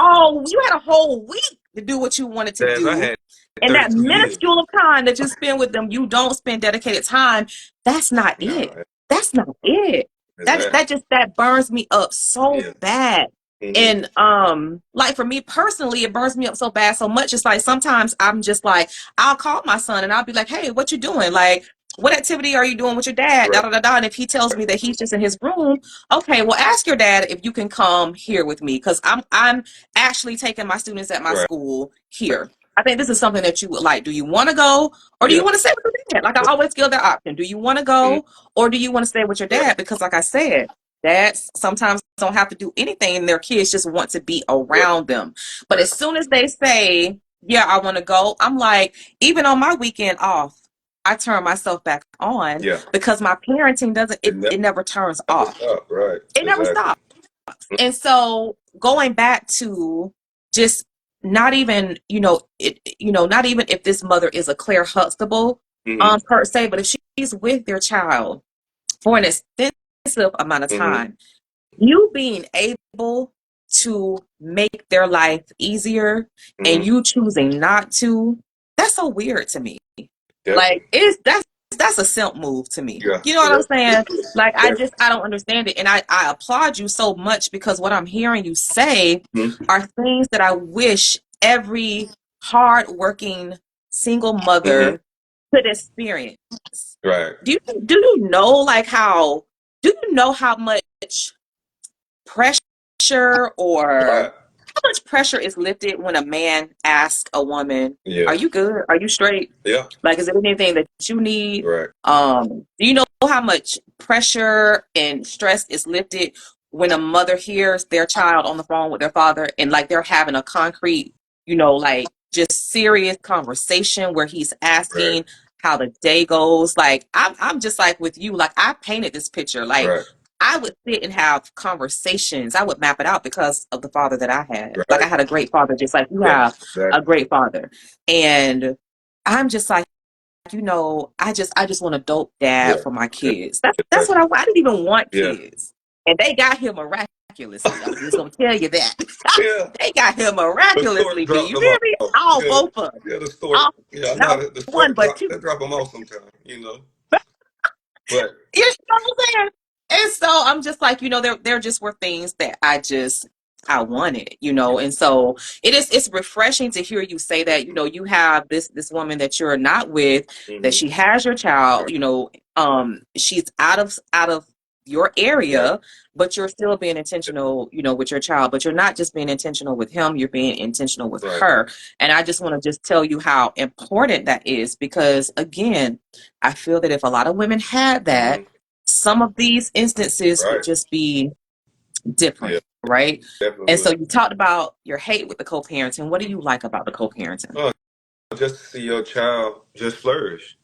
You had a whole week to do what you wanted to As I do. had And that 32 years. minuscule of time that you spend with them, you don't spend dedicated time. That's not it. No, That's not it. That exactly. that just that burns me up so Yeah. bad. Mm-hmm. And like for me personally, it burns me up so bad so much. It's like sometimes I'm just like, I'll call my son and I'll be like, hey, what you doing? Like, what activity are you doing with your dad? Da Right. da da da. And if he tells me that he's just in his room, okay, well ask your dad if you can come here with me because I'm actually taking my students at my Right. school here. I think this is something that you would like. Do you want to go or do you Yeah. want to stay with your dad? Like I always give that option. Do you want to Mm-hmm. go or do you want to stay with your Right. dad? Because like I said, dads sometimes don't have to do anything and their kids just want to be Right. around them. But Right. as soon as they say, yeah, I want to go, I'm like, even on my weekend off, I turn myself back on Yeah. because my parenting doesn't, it never turns Never off. stop. Right. It never Exactly. stops. And so going back to just not even, not even if this mother is a Claire Huxtable, Mm-hmm. per se, but if she's with their child for an extensive amount of Mm-hmm. time, you being able to make their life easier and Mm-hmm. you choosing not to, that's so weird to me. Like, Definitely. that's a simp move to me. Yeah. You know what I'm saying? Like, Definitely. I don't understand it. And I applaud you so much because what I'm hearing you say Mm-hmm. are things that I wish every hardworking single Mm-hmm. mother could experience. Right. Do you know like how do you know how much pressure or Right. how much pressure is lifted when a man asks a woman, "Are Yeah. you good? Are you straight? Yeah. Like, is there anything that you need?" Right. Do you know how much pressure and stress is lifted when a mother hears their child on the phone with their father and like they're having a concrete, like just serious conversation where he's Right. asking how the day goes? Like I'm just like with you, like I painted this picture. Like Right. I would sit and have conversations. I would map it out because of the father that I had. Like I Right. had a great father, just like you have Yes. a Exactly. great father. And I'm just like, I just want a dope dad Yeah. for my kids. That's what Exactly. I want. I didn't even want Yeah. kids. And they got here miraculously. I'm just gonna tell you that. Yeah. They got here The stork miraculously, B. dropped You them hear me? off. All Yeah. both of them. Yeah. The stork. All, Yeah. I know how not the one, stork but drop. two. They drop them off sometimes. You know. But You know what I'm saying? And so I'm just like, there just were things that I wanted, and so it's refreshing to hear you say that, you have this woman that you're not with, that mm-hmm. she has your child, Right. she's out of your Right. area, but you're still being intentional, with your child, but you're not just being intentional with him, you're being intentional with Right. her. And I just want to just tell you how important that is, because again, I feel that if a lot of women had that, Mm-hmm. some of these instances would Right. just be different, Yeah. right? Definitely And so would. you talked about your hate with the co-parenting. What do you like about the co-parenting? Oh, just to see your child just flourish.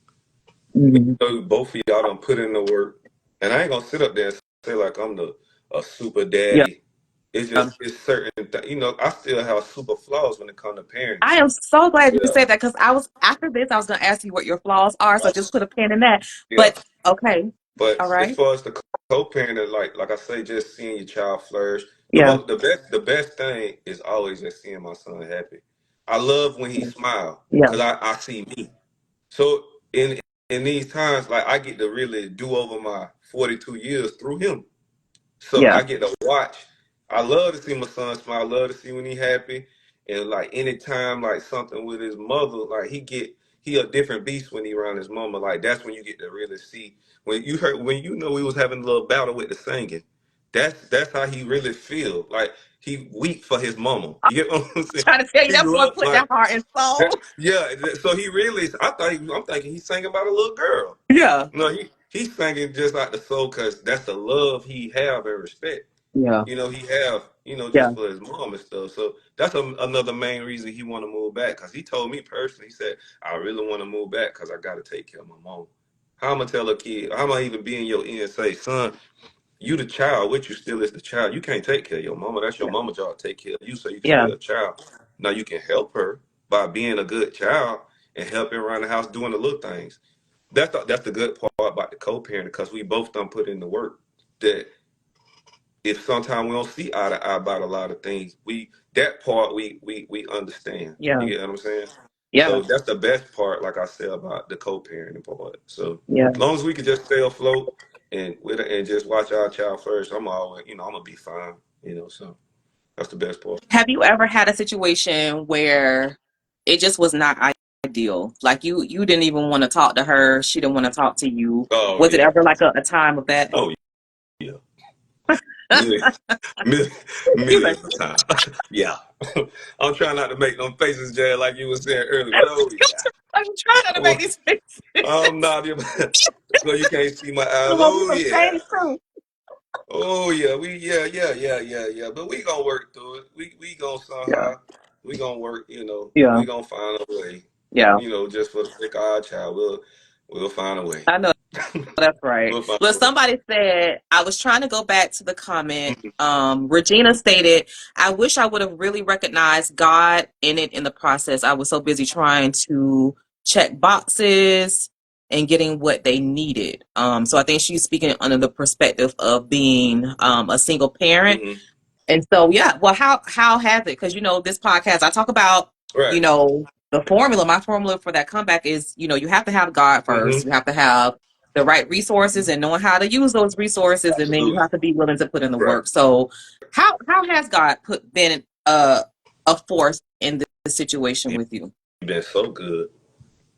Mhm. So both of y'all done put in the work, and I ain't gonna sit up there and say like I'm the a super Yeah. daddy. It's just it's certain I still have super flaws when it comes to parenting. I am so glad you Yeah. said that because after this, I was going to ask you what your flaws are. So just put a pin in that. Yeah. But okay. But All as right. far as the co-parenting, like I say, just seeing your child flourish. Yeah. The best thing is always just seeing my son happy. I love when he smile Yeah. because I see me. So in these times, like I get to really do over my 42 years through him. So Yeah. I get to watch. I love to see my son smile. I love to see when he happy. And like anytime like something with his mother, like he a different beast when he around his mama. Like that's when you get to really see when you know he was having a little battle with the singing. That's how he really feel. Like he weak for his mama. You get what I'm saying? Trying to tell you He that boy look put like that heart and soul. yeah. So he really. I'm thinking he's singing about a little girl. Yeah. No, he's singing just like the soul because that's the love he have and respect. Yeah. He have Yeah. just for his mom and stuff. So that's another main reason he want to move back. Because he told me personally, he said, I really want to move back because I got to take care of my mom. How am I tell a kid? How am I even be in your ear and say, son, you the child, which you still is the child. You can't take care of your mama. That's your mama job to take care of you so you can Yeah. stay a child. Now you can help her by being a good child and helping around the house doing the little things. That's the good part about the co-parenting because we both done put in the work. That if sometimes we don't see eye to eye about a lot of things, that part we understand. Yeah. You get what I'm saying? Yeah. So that's the best part, like I said about the co-parenting part. So Yeah. as long as we can just stay afloat and just watch our child first, I'm always I'm gonna be fine. So that's the best part. Have you ever had a situation where it just was not ideal? Like you didn't even want to talk to her, she didn't want to talk to you. Oh Was it yeah. ever like a time of that? Oh yeah. Millions, millions, You like, millions of times. Yeah. I'm trying not to make them faces, Jay, like you were saying earlier, but oh yeah. I'm trying not to make Oh, these faces. I'm not even. So you can't see my eyes. Come on, we Oh some yeah. pain too. Oh yeah. Yeah. But we gonna work through it. We gonna Yeah. somehow. We gonna work. Yeah. We gonna find a way. Yeah. Just for the sake of our child. We'll find a way. I know that's right. We'll find Look, a way. somebody said, I was trying to go back to the comment. Regina stated, I wish I would have really recognized God in it in the process. I was so busy trying to check boxes and getting what they needed. So I think she's speaking under the perspective of being a single parent. Mm-hmm. And so, yeah, well, how has it? Because, this podcast, I talk about, Right. the formula. My formula for that comeback is, you have to have God first. Mm-hmm. You have to have the right resources and knowing how to use those resources. And then you Absolutely. have to be willing to put in the Right. work. So how has God been a force in this situation with you? You've been so good.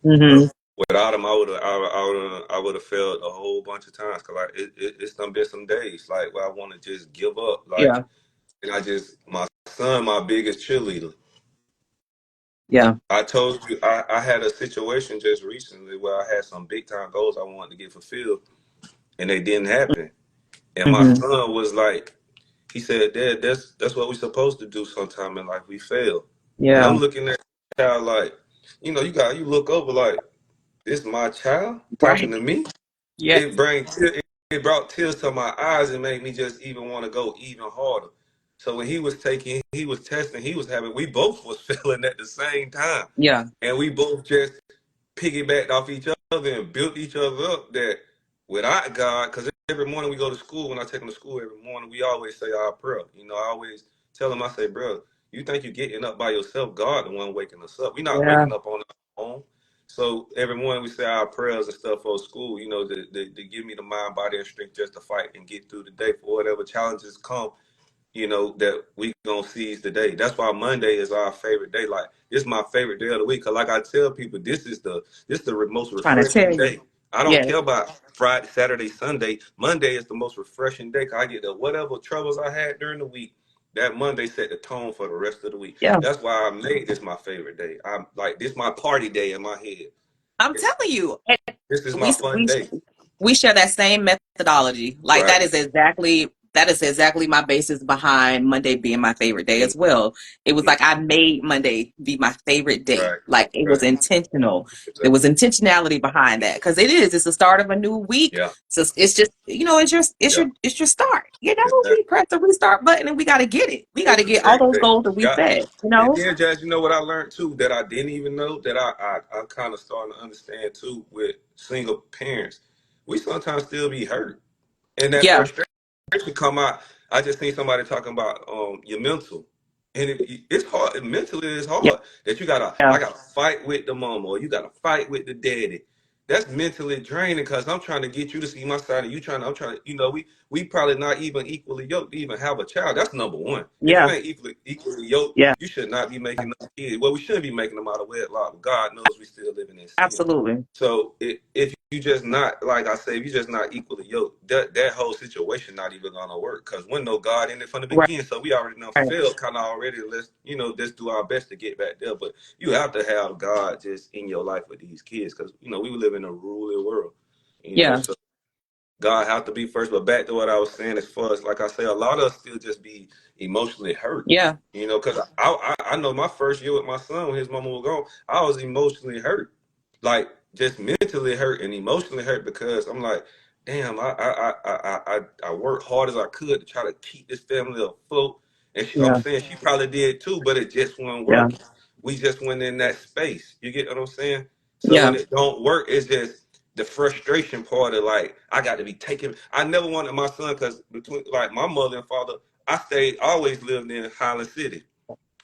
Mm-hmm. Without him, I would have failed a whole bunch of times. Cause like it's done been some days like where I want to just give up. Like, Yeah. and my son, my biggest cheerleader. Yeah. I told you I had a situation just recently where I had some big time goals I wanted to get fulfilled, and they didn't happen. And my Mm-hmm. son was like, he said, "Dad, that's what we're supposed to do. Sometime in life, we fail." And Yeah. I'm looking at the child like, you look over like, this my child talking Right. to me. Yeah. It brought tears to my eyes and made me just even want to go even harder. So when he was testing, we both was failing at the same time, Yeah. and we both just piggybacked off each other and built each other up. That without God, because every morning we go to school, when I take him to school every morning, we always say our prayer. I always tell him, I say, bro, you think you're getting up by yourself? God, the one waking us up. We're not Yeah. waking up on our own. So every morning we say our prayers and stuff for school, to give me the mind, body, and strength just to fight and get through the day for whatever challenges come, that we gonna seize the day. That's why Monday is our favorite day. Like, it's my favorite day of the week. Cause like I tell people, this is the most Trying to tell refreshing you. day. I don't Yeah. care about Friday, Saturday, Sunday. Monday is the most refreshing day. Cause I get the whatever troubles I had during the week. That Monday set the tone for the rest of the week. Yeah. That's why I made this my favorite day. I'm like, this my party day in my head. I'm telling you. This is my we fun we day. we share that same methodology. Like Right. that is exactly my basis behind Monday being my favorite day as well. It was like I made Monday be my favorite day. Right. Like it was Right. intentional. There was intentionality behind that because it's the start of a new week. Yeah. So it's just Yeah. it's your start. We Exactly. press the restart button and we got to get it. We got It to was a get all great those day. goals that we Got set. and then, Jazz, you know what I learned too that I didn't even know that I'm kind of starting to understand too with single parents. We sometimes still be hurt, and that Yeah. frustration come out. I just seen somebody talking about your mental, and it's hard. Mentally, it's Yeah. hard that Yeah. I gotta fight with the mom or you gotta fight with the daddy. That's mentally draining because I'm trying to get you to see my side, and I'm trying to, we probably not even equally yoked to even have a child. That's number one. If you Yeah. ain't equally yoked, Yeah. you should not be making no kids. Well, we shouldn't be making them out of wedlock. But God knows we still living in sin. Absolutely. So if you just not, like I say, if you just not equally yoked, that whole situation not even gonna work. Cause we know God in it from the Right. beginning, so we already know Right. failed kind of already. Let's do our best to get back there. But you have to have God just in your life with these kids, cause we live in a rural world. Yeah. So God have to be first. But back to what I was saying, as far as like I say, a lot of us still just be emotionally hurt. Yeah. Cause I know my first year with my son when his mama was gone, I was emotionally hurt, like just mentally hurt and emotionally hurt because I'm like, damn, I worked hard as I could to try to keep this family afloat, and I'm Yeah. saying she probably did too, but it just wasn't Yeah. working. We just went in that space. You get what I'm saying? So Yeah. when it don't work, it's just the frustration part of like I got to be taken. I never wanted my son because between like my mother and father, always lived in Highland City.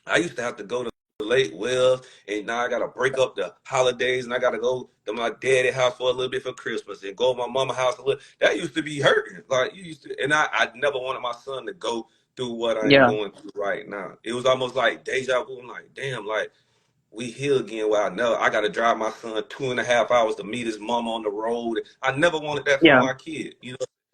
I used to have to go to Lake Wells, and now I gotta break up the holidays, and I gotta go to my daddy house for a little bit for Christmas, and go to my mama house a little. That used to be hurting. Like you used to, and I never wanted my son to go through what I am Yeah. going through right now. It was almost like deja vu. I'm like, damn, like we here again. Well, I know I gotta drive my son 2.5 hours to meet his mama on the road. I never wanted that for Yeah. my kid.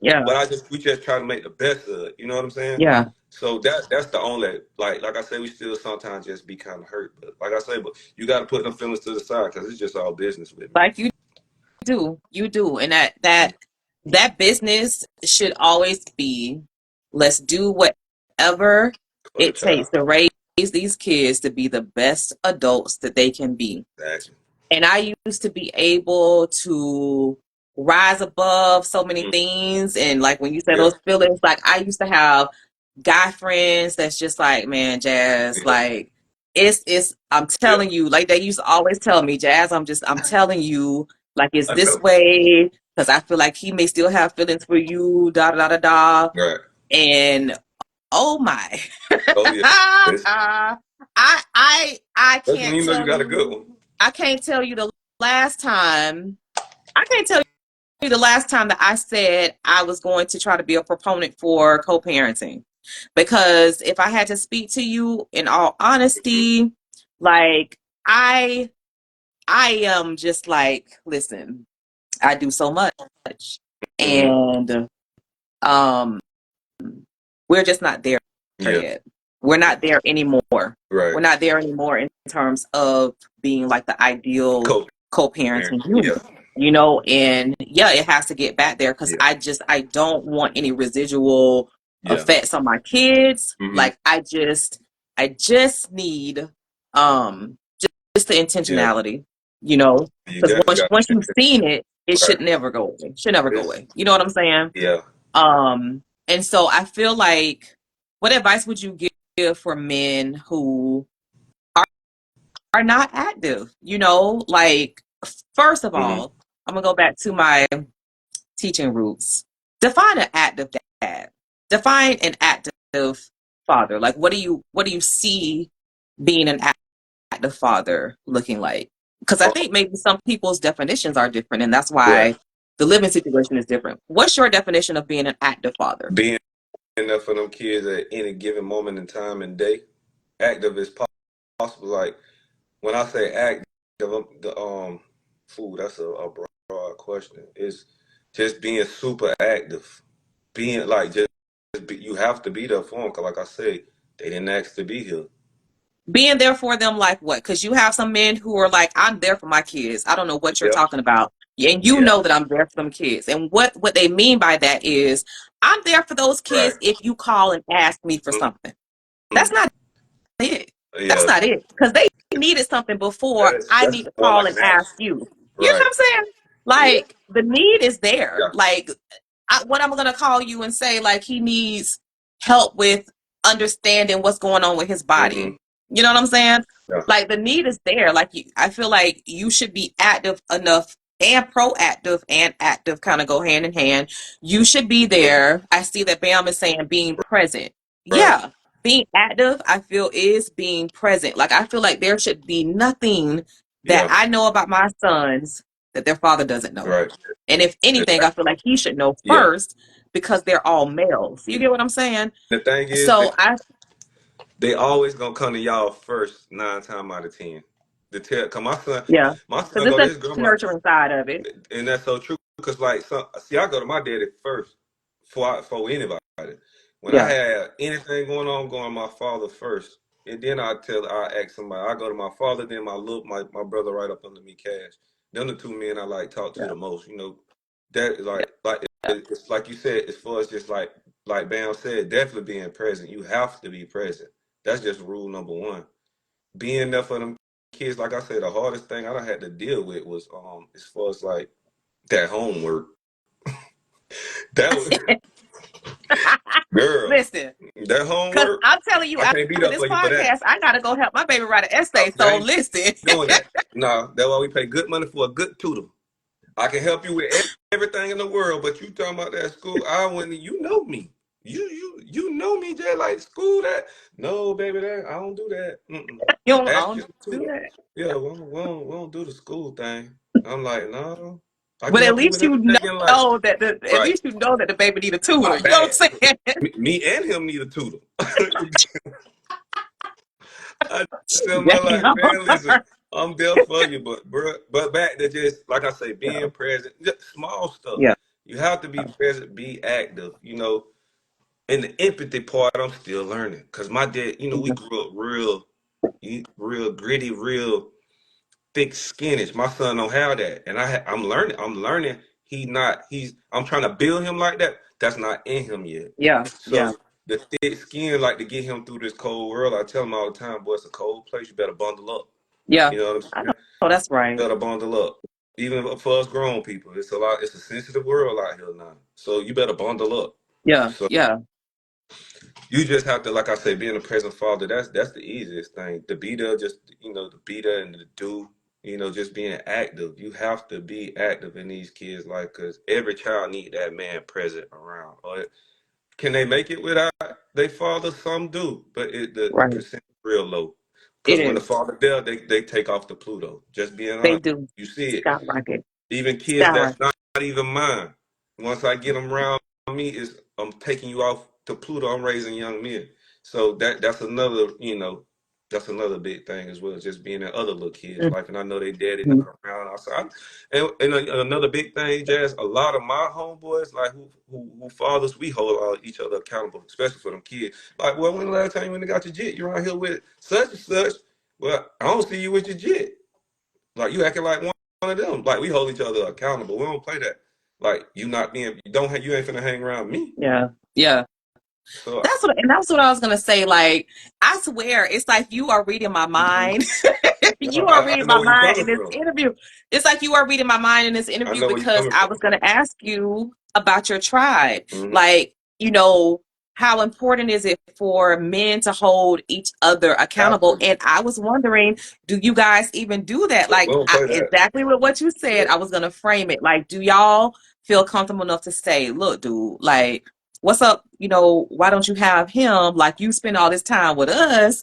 Yeah. But we just try to make the best of it. You know what I'm saying? Yeah. So that's the only like I say, we still sometimes just be kind of hurt. But like I say, but you got to put them feelings to the side because it's just all business with me. Like you do. And that business should always be, let's do whatever For the it takes child, to raise these kids to be the best adults that they can be. exactly. And I used to be able to rise above so many things. And like when you said those feelings, like I used to have guy friends that's just like, man, Jazz, like I'm telling you, like they used to always tell me, Jazz, I'm telling you, like it's this way, because I feel like he may still have feelings for you, da da da da. Right. And oh my. Oh yeah. I That's when can't you know you tell got a good one. I can't tell you the last time I can't tell you the last time that I said I was going to try to be a proponent for co-parenting. Because if I had to speak to you in all honesty, like I am just like, listen, I do so much. And we're just not there yet. We're not there anymore. Right. We're not there anymore in terms of being like the ideal co-parenting unit. You know, and yeah, it has to get back there because I don't want any residual effects on my kids. Like I just need just the intentionality, you know, because once you've seen it, it should never go away. Should never go away. You know what I'm saying? Yeah. And so I feel like, what advice would you give for men who are not active? You know, like first of all, I'm gonna go back to my teaching roots. Define an active dad. Define an active father. Like what do you see being an active father looking like? Because I think maybe some people's definitions are different, and that's why the living situation is different. What's your definition of being an active father? Being there for them kids at any given moment in time and day. Active is possible. Like when I say active, that's a broad question. It's just being super active. Being like you have to be there for them. Cause like I said, they didn't ask to be here. Being there for them, like what? Because you have some men who are like, I'm there for my kids. I don't know what you're talking about. And you know that I'm there for them kids. And what they mean by that is, I'm there for those kids if you call and ask me for something. That's not it. That's not it. Because they needed something before I need to call and ask you. You know what I'm saying? Like, the need is there. Like, what I'm going to call you and say, like, he needs help with understanding what's going on with his body. You know what I'm saying? Like the need is there. Like I feel like you should be active enough, and proactive and active kind of go hand in hand. You should be there. I see that Bam is saying being present. Yeah. Being active, I feel, is being present. Like I feel like there should be nothing that I know about my sons that their father doesn't know. And if anything, I feel like he should know first because they're all males. You get what I'm saying? The thing is, so they always gonna come to y'all first 9 times out of 10. To tell, cause my son go to his grandma. Nurturing side of it, and that's so true. Cause like, I go to my daddy first for anybody. When I had anything going on, going to my father first, and then I ask somebody. I go to my father, then my brother right up under me, Cash. Them the two men I like talk to the most. You know, that it's like you said, as far as just like Bam said, definitely being present. You have to be present. That's just rule number one. Being there for them kids, like I said, the hardest thing I done had to deal with was as far as like that homework. That was girl. Listen, that homework. I'm telling you, after this podcast, I gotta go help my baby write an essay. So listen, doing that. No, that's why we pay good money for a good tutor. I can help you with everything in the world, but you talking about that school? I wouldn't. You know me. You know me, just like school. That no, baby, that I don't do that. You don't do that. Yeah, we don't do the school thing. I'm like, no. But at least you know that at least you know that the baby need a tutor. You know what I'm saying? Me and him need a tutor. I tell my like, man, listen, I'm there for you, but back to just like I say, being present, just small stuff. Yeah. You have to be present, be active. You know, and the empathy part, I'm still learning. Cause my dad, you know, we grew up real gritty, real thick skinnish. My son don't have that, and I'm learning. I'm trying to build him like that. That's not in him yet. Yeah. So the thick skin, like to get him through this cold world. I tell him all the time, boy, it's a cold place. You better bundle up. Yeah. You know what I'm I saying? know that's right. Better bundle up. Even for us grown people, it's a lot. It's a sensitive world out here now. So you better bundle up. Yeah. So Yeah. you just have to, like I say, being a present father. That's the easiest thing. To be there, just to be there and to do. Just being active. You have to be active in these kids' life because every child need that man present around. Or can they make it without their father? Some do, but the Right. percent is real low. It Because when the is. father there, they take off the Pluto. Just being They honest, do. you see it. Skyrocket. Even kids that's Skyrocket. not even mine. Once I get them around me, is I'm taking you off to Pluto. I'm raising young men. So that's another big thing as well, just being in other little kids' life. And I know they daddy Mm-hmm. not around outside. And another big thing, Jazz, a lot of my homeboys, like who fathers, we hold each other accountable, especially for them kids. Like, well, when the last time you went and got your jet? You're out here with such and such. Well, I don't see you with your jet. Like you acting like one of them. Like we hold each other accountable. We don't play that. Like you ain't finna hang around me. Yeah. Yeah. So That's what I was gonna say. Like, I swear, it's like you are reading my mhm. mind. You are I reading know my where you're mind coming in this from. interview. It's like you are reading my mind in this I interview know where you're because coming I from. was gonna ask you about your tribe. Hmm. Like, how important is it for men to hold each other accountable? Absolutely. And I was wondering, do you guys even do that? We Like, don't play that. exactly with what you said, Yeah. I was gonna frame it. Like, do y'all feel comfortable enough to say, look, dude, like, what's up? Why don't you have him? Like, you spend all this time with us,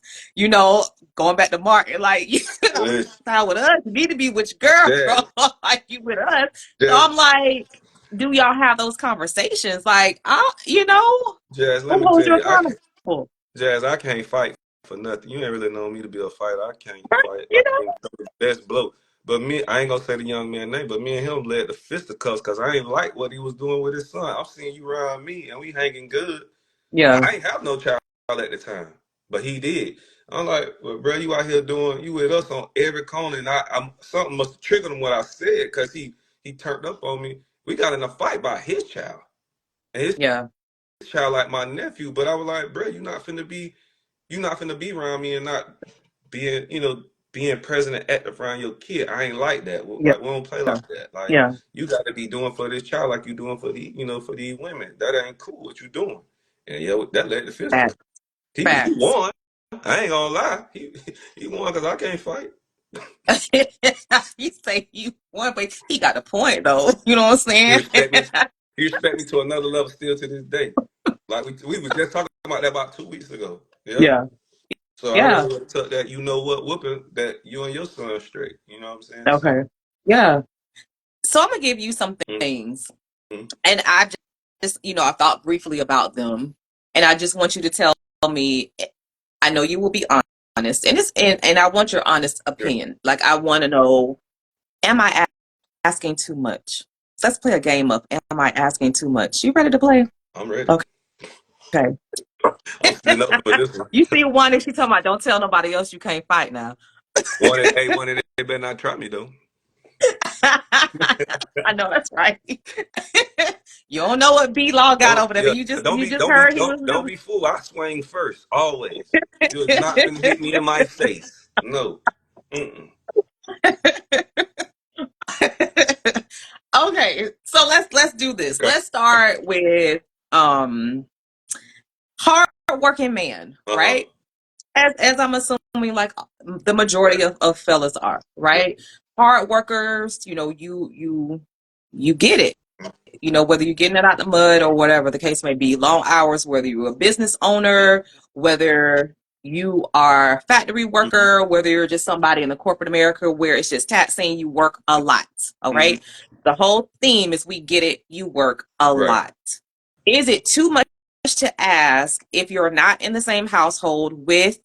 going back to Mark, like, all this Listen, time with us. You need to be with your Jazz, girl, like you with us. So Jazz, I'm like, do y'all have those conversations? Like, Jazz. Let who me holds tell you you, accountable? Jazz, I can't fight for nothing. You ain't really known me to be a fighter. I can't Right? fight. I You know? can throw the best blow. But I ain't gonna say the young man name, but me and him led the fisticuffs because I ain't like what he was doing with his son. I've seen you around me and we hanging good. Yeah, I ain't have no child at the time, but he did. I'm like, well, bro, you out here doing you with us on every corner, and I'm something must have triggered him what I said because he turned up on me. We got in a fight by his child, and his yeah, child like my nephew. But I was like, bro, you not finna be around me and not being being present and active around your kid. I ain't like that. yeah, Like we don't play like that. Like yeah. you got to be doing for this child like you doing for for these women. That ain't cool what you doing. And yeah, that led to physical. Facts. He Facts. won. I ain't gonna lie. He won because I can't fight. You say you won, but he got the point though. You know what I'm He saying? respect me. He respect me to another level still to this day. Like we was just talking about that about 2 weeks ago. Yeah. Yeah, So I yeah. really took that whooping that you and your son straight. You know what I'm saying? Okay. So Yeah. So I'm gonna give you some mm-hmm. things, and I I thought briefly about them, and I just want you to tell me. I know you will be honest, and I want your honest Yeah, opinion. Like, I want to know, am I asking too much? So let's play a game of, am I asking too much? You ready to play? I'm ready. Okay. I'm sitting up for this one. You see one and she talking about, don't tell nobody else you can't fight now. One of they better not try me though. I know that's right. You don't know what B Law got Don't over there, but yeah. you just heard he was Don't be fooled. I swing first always. You is not gonna hit me in my face. No. Mm-mm. Okay, so let's do this. Okay. Let's start with um hard working man, Uh-huh. right? As I'm assuming, like, the majority Right. of fellas are, Right. right? Hard workers, you get it. Whether you're getting it out the mud or whatever the case may be, long hours, whether you're a business Mm-hmm. owner, whether you are a factory Mm-hmm. worker, whether you're just somebody in the corporate America where it's just taxing, you work a lot. All Mm-hmm. right. The whole theme is, we get it, you work a Right. lot. Is it too much to ask, if you're not in the same household with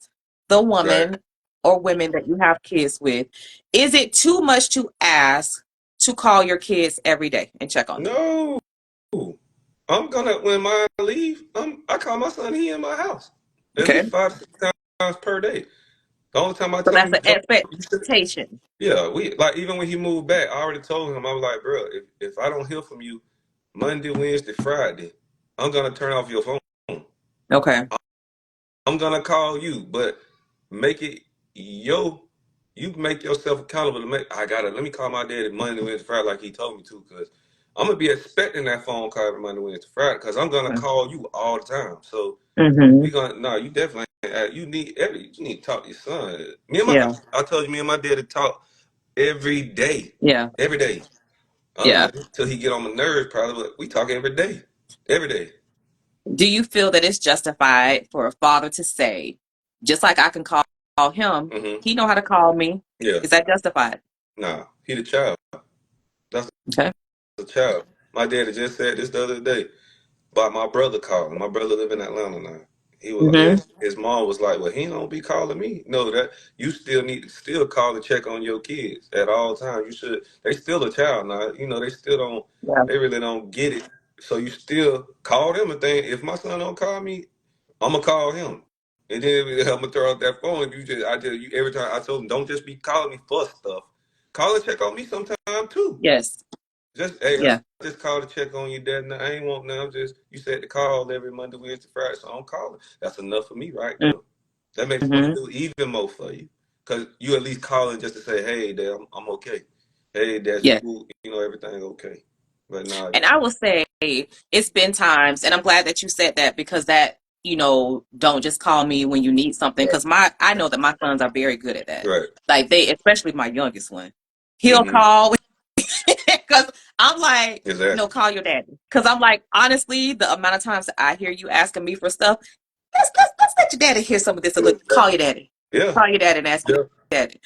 the Right. woman or women that you have kids with? Is it too much to ask to call your kids every day and check on them? No. I'm gonna when mine leave, I call my son, he in my house. At Okay. least 5, 6 times per day. The only time I So tell that's him an you should expectation. yeah, we like even when he moved back, I already told him, I was like, bro, if I don't hear from you Monday, Wednesday, Friday, I'm gonna turn off your phone. Okay. I'm gonna call you, but make it your you make yourself accountable to make. Let me call my daddy Monday, Wednesday, Friday, like he told me to, because I'm gonna be expecting that phone call every Monday, Wednesday, Friday, because I'm gonna call you all the time. So we gonna no, you definitely you need to talk to your son. I told you, me and my daddy talk every day, Yeah. every day. Yeah. Until he get on my nerves, probably, but we talk every day, every day. Do you feel that it's justified for a father to say, just like I can call him, he know how to call me? Yeah. Is that justified? Nah, he the child. That's Okay. the child. My daddy just said this the other day about my brother calling. My brother live in Atlanta now. He was like, his mom was like, well, he don't be calling me. No, that you still need to still call and check on your kids at all times. You should. They still a child now. You know, they still don't. Yeah. They really don't get it. So you still call them and think, if my son don't call me, I'm gonna call him. And then I'm gonna throw out that phone. You every time I told him, don't just be calling me for stuff. Call and check on me sometime too. Yes. Just hey, Yeah. I just call to check on you, Dad. I ain't want nothing. Just you said to call every Monday, Wednesday, Friday, so I'm calling. That's enough for me right there. That makes me want to do even more for you, cause you at least calling just to say, hey, Dad, I'm okay. Hey, Dad, Yeah. you know everything okay. But nah, And I will say it's been times, and I'm glad that you said that, because that, don't just call me when you need something. Because I know that my sons are very good at that. right. Like especially my youngest one, he'll call because I'm like, Exactly. call your daddy. Because I'm like, honestly, the amount of times that I hear you asking me for stuff, let's let your daddy hear some of this. And look, call your daddy. Yeah. Call your daddy and ask your daddy.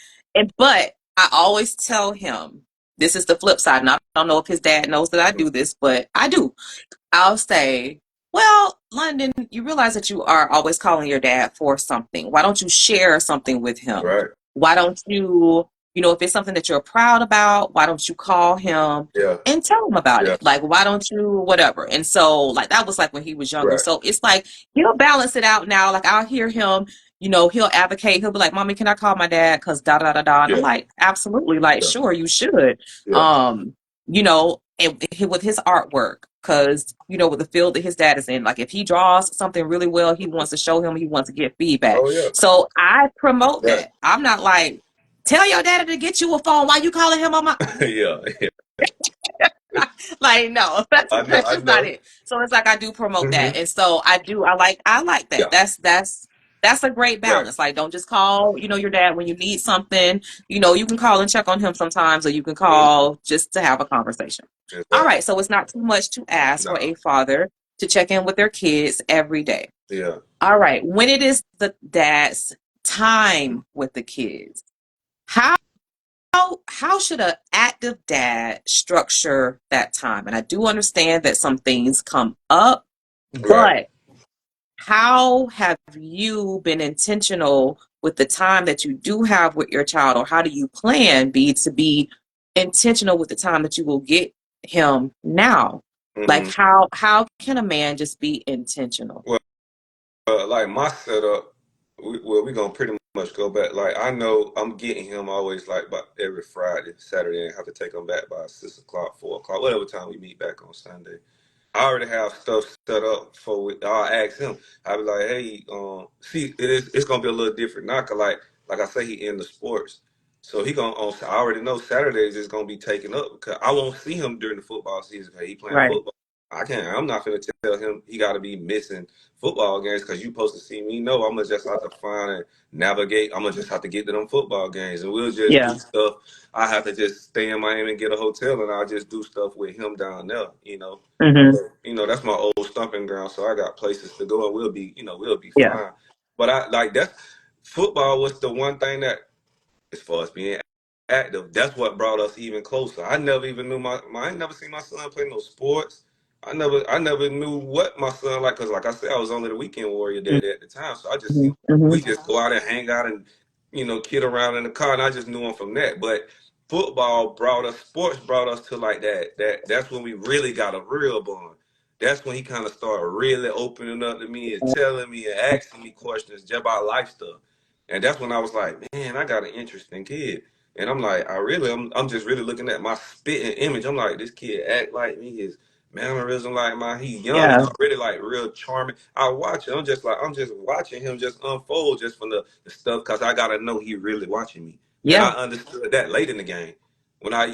But I always tell him, this is the flip side. And I don't know if his dad knows that I do this, but I do. I'll say, well, London, you realize that you are always calling your dad for something. Why don't you share something with him? Right. Why don't you, if it's something that you're proud about, why don't you call him and tell him about it? Like, why don't you, whatever? And so, like, that was like when he was younger. Right. So it's like, he'll balance it out now. Like, I'll hear him, he'll advocate. He'll be like, Mommy, can I call my dad? Because da, da, da, da. And I'm like, absolutely. Like, sure, you should. And with his artwork, because with the field that his dad is in, like if he draws something really well, he wants to show him, he wants to get feedback. Oh yeah. So I promote that. I'm not like, tell your daddy to get you a phone. Why you calling him on my yeah. like, no, that's just not know. it. So it's like I do promote that. And so I like that. Yeah. That's a great balance. Right. Like, don't just call, your dad when you need something. You can call and check on him sometimes, or you can call just to have a conversation. Exactly. All right. So it's not too much to ask for a father to check in with their kids every day. Yeah. All right. When it is the dad's time with the kids, how should an active dad structure that time? And I do understand that some things come up, but how have you been intentional with the time that you do have with your child, or how do you plan to be intentional with the time that you will get him now? Like, how can a man just be intentional? Well, like my setup, we're gonna pretty much go back. Like I know I'm getting him always like about every Friday, Saturday, and have to take him back by 6 o'clock, 4 o'clock, whatever time we meet back on Sunday. I already have stuff set up for it. I'll ask him. I'll be like, hey, see, it's gonna be a little different now, 'cause like I say, he in the sports, so he gonna. I already know Saturdays is gonna be taken up because I won't see him during the football season because he playing football. I can't. I'm not gonna tell him he got to be missing football games because you supposed to see me. No, I'm gonna just have to find and navigate. I'm gonna just have to get to them football games, and we'll just do stuff. I have to just stay in Miami and get a hotel, and I'll just do stuff with him down there. That's my old stomping ground, so I got places to go, and we'll be fine. But that's football was the one thing that, as far as being active, that's what brought us even closer. I never even knew I ain't never seen my son play no sports. I never knew what my son like, because like I said, I was only the weekend warrior daddy at the time, so I just see we just go out and hang out and kid around in the car, and I just knew him from that. But sports brought us to like that's when we really got a real bond. That's when he kind of started really opening up to me and telling me and asking me questions just about life stuff. And that's when I was like, man, I got an interesting kid. And I'm like, I'm just really looking at my spitting image. I'm like, this kid act like me, his mannerism like mine. He's young, he's already like real charming. I watch it. I'm just watching him just unfold just from the stuff, because I gotta know he really watching me. And Yeah. I understood that late in the game. When my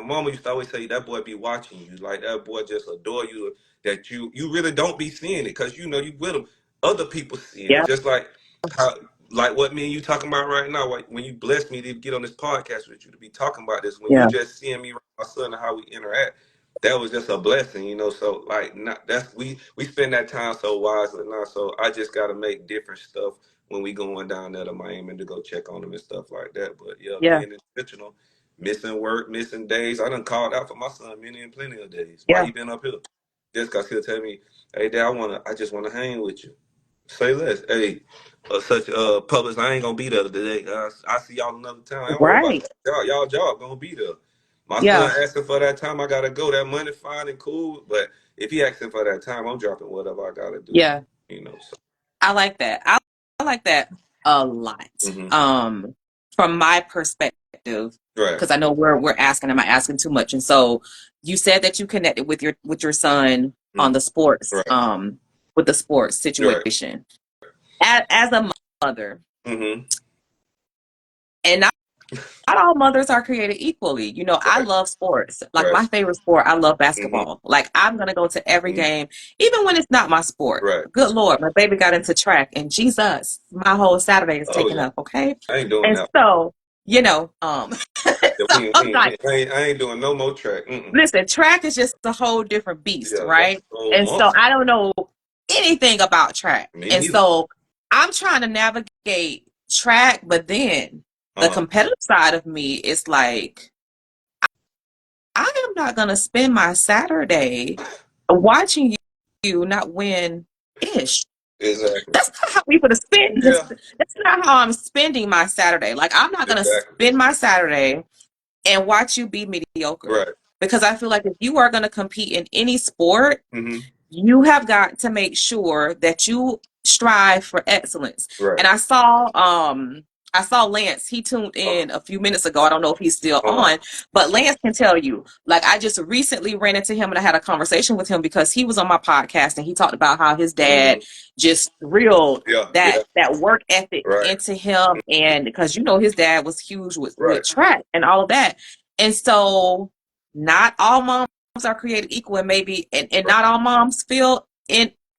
mama used to always say, that boy be watching you. Like, that boy just adore you. That you really don't be seeing it because, you with them. Other people seeing Yeah. it. Just like how, like what me and you talking about right now. Like when you blessed me to get on this podcast with you, to be talking about this. When you Yeah. just seeing me, my son, and how we interact, that was just a blessing, So like, we spend that time so wisely now. So I just got to make different stuff when we going down there to Miami to go check on them and stuff like that. But yeah, Yeah. being intentional, missing work, missing days. I done called out for my son many and plenty of days. Why Yeah. you been up here? Just cause he'll tell me, hey dad, I just wanna hang with you. Say less. Hey, such Publix, I ain't gonna be there today. I see y'all another time. Don't worry about Right. that. Y'all job gonna be there. My Yeah. son asking for that time, I gotta go. That money fine and cool, but if he asking for that time, I'm dropping whatever I gotta do. Yeah. So. I like that. I like that a lot. Mm-hmm. From my perspective, Right. because I know we're asking, am I asking too much? And so you said that you connected with your son on the sports, Right. with the sports Right. situation. As a mother, Mm-hmm. and not all mothers are created equally. I Right. love sports. Like Right. my favorite sport, I love Mm-hmm. basketball. Like I'm gonna go to every Mm-hmm. game, even when it's not my sport. Right. Good Lord, my baby got into track, and Jesus, my whole Saturday is Oh taken yeah. up. Okay, I ain't doing and that. so Yeah, so I'm like, I ain't doing no more track. Mm-mm. listen, track is just a whole different beast, Yeah, that's right? so And so muscle. I don't know anything about track, Me and neither. so I'm trying to navigate track, but then the competitive side of me is like, I am not going to spend my Saturday watching you not win ish. Exactly. That's not how we going to spend this. Yeah. That's not how I'm spending my Saturday. Like, I'm not going to Exactly. spend my Saturday and watch you be mediocre. Right. Because I feel like if you are going to compete in any sport, Mm-hmm. you have got to make sure that you strive for excellence. Right. And I saw Lance, he tuned in a few minutes ago. I don't know if he's still on, but Lance can tell you, like, I just recently ran into him and I had a conversation with him because he was on my podcast and he talked about how his dad just drilled Yeah. that Yeah. work ethic Right. into him. And because his dad was huge with Right. track and all of that. And so not all moms are created equal, and maybe and not all moms feel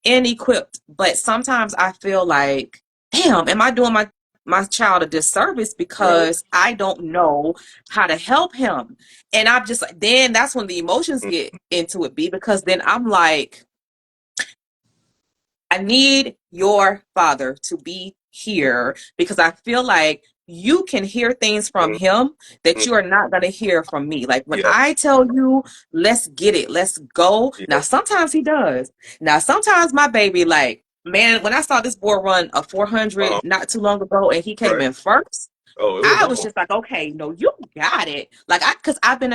inequipped, but sometimes I feel like, damn, am I doing my child a disservice because I don't know how to help him? And I'm just like, then that's when the emotions get into it, because then I'm like, I need your father to be here because I feel like you can hear things from him that you are not going to hear from me. Like when I tell you, let's get it, let's go. Now, sometimes he does. Now, sometimes my baby, like, man, when I saw this boy run a 400 not too long ago and he came in first, Oh, it was I on. was just like, okay, no, you got it. Like, because I've been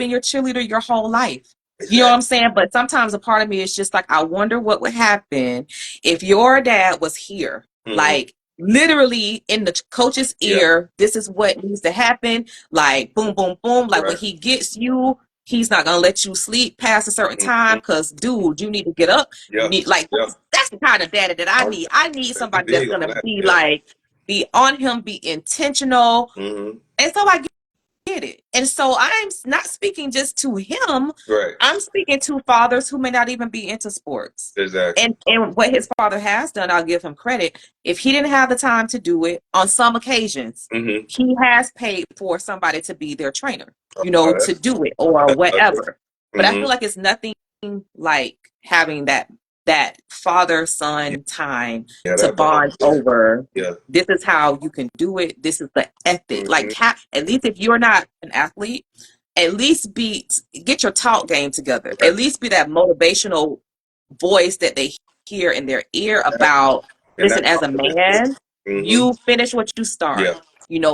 your cheerleader your whole life. You know what I'm saying? But sometimes a part of me is just like, I wonder what would happen if your dad was here, like literally in the coach's ear. This is what needs to happen. Like, boom, boom, boom. Like when he gets you, he's not gonna let you sleep past a certain time because, dude, you need to get up. You need that's the kind of daddy that I need. I need somebody that's gonna be like, be on him, be intentional. And so I get it. And so I'm not speaking just to him. Right. I'm speaking to fathers who may not even be into sports. Exactly. And what his father has done, I'll give him credit. If he didn't have the time to do it on some occasions, he has paid for somebody to be their trainer, to do it or whatever. But I feel like it's nothing like having that father-son time to that bond over. Yeah. This is how you can do it. This is the ethic. Like, at least if you're not an athlete, at least get your talk game together. At least be that motivational voice that they hear in their ear about, listen, as a man, you finish what you start.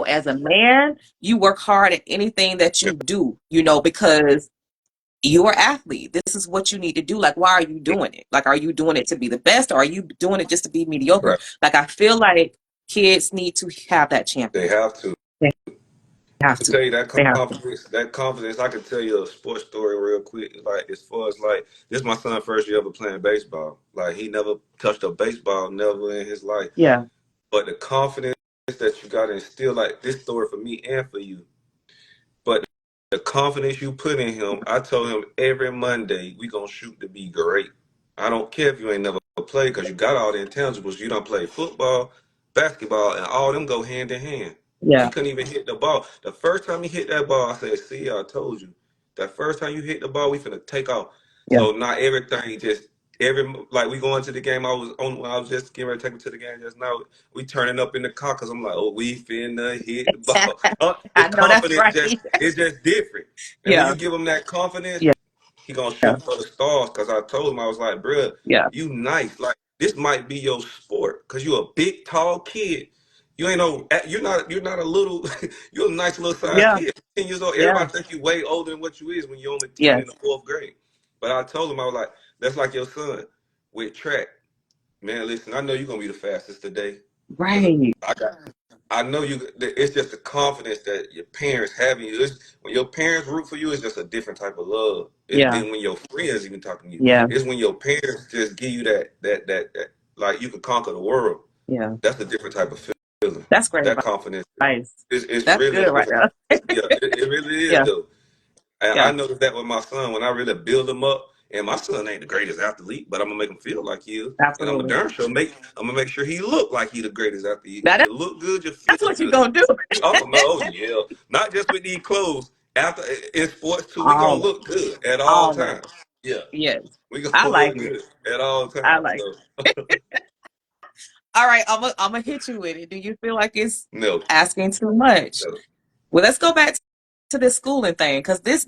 As a man, you work hard at anything that you do, because you're an athlete. This is what you need to do. Like, why are you doing it? Like, are you doing it to be the best, or are you doing it just to be mediocre? Right. Like, I feel like kids need to have that champion. They have to. They have To to. tell you that They have to. confidence, I can tell you a sports story real quick. Like, as far as like, this is my son's first year ever playing baseball. Like, he never touched a baseball, never in his life. Yeah. But the confidence that you got to instill, like this story for me and for you. But the confidence you put in him, I told him every Monday we gonna shoot to be great. I don't care if you ain't never played because you got all the intangibles. You don't play football, basketball, and all them go hand in hand. He Yeah. couldn't even hit the ball. The first time he hit that ball, I said, "See, I told you." That first time you hit the ball, we finna take off. Yeah. So not everything just like we going to the game. I was on when I was just getting ready to take him to the game just now. We turning up in the car because I'm like, oh, we finna hit the ball. The I know that's confidence right. just it's just different. And when Yeah. you give him that confidence, Yeah. he gonna Yeah. shoot for the stars. Cause I told him I was like, bruh, Yeah. you nice. Like this might be your sport. Cause you a big, tall kid. You ain't no. You're not a little. You're a nice little size Yeah. kid. 10 years old. Yeah. Everybody think you way older than what you is when you're only 10 in the Yes. fourth grade. But I told him I was like, that's like your son with track. Man, listen, I know you're gonna be the fastest today. Cause Right. I got I know you. It's just the confidence that your parents have in you. When your parents root for you, it's just a different type of love. It's Yeah. then when your friends even talking to you. Yeah. It's when your parents just give you that like you can conquer the world. Yeah. That's a different type of feeling. That's great That confidence advice. is That's really a good right different. there. Yeah, it really is Yeah. though. And Yeah. I noticed that with my son when I really build him up. And my son ain't the greatest athlete, but I'm gonna make him feel like he is. And I'm a Absolutely. darn sure I'm gonna make sure he look like he the greatest athlete. Now You look good, you that's feel what you're good. gonna do. Oh no, yeah. Not just with these clothes. After in sports too, we gonna All look good at all all of times. Yeah. yes. We gonna I like look it. good at all I times. like So All right, I'm gonna hit you with it. Do you feel like it's no, asking too much? no. Well, let's go back to this schooling thing because this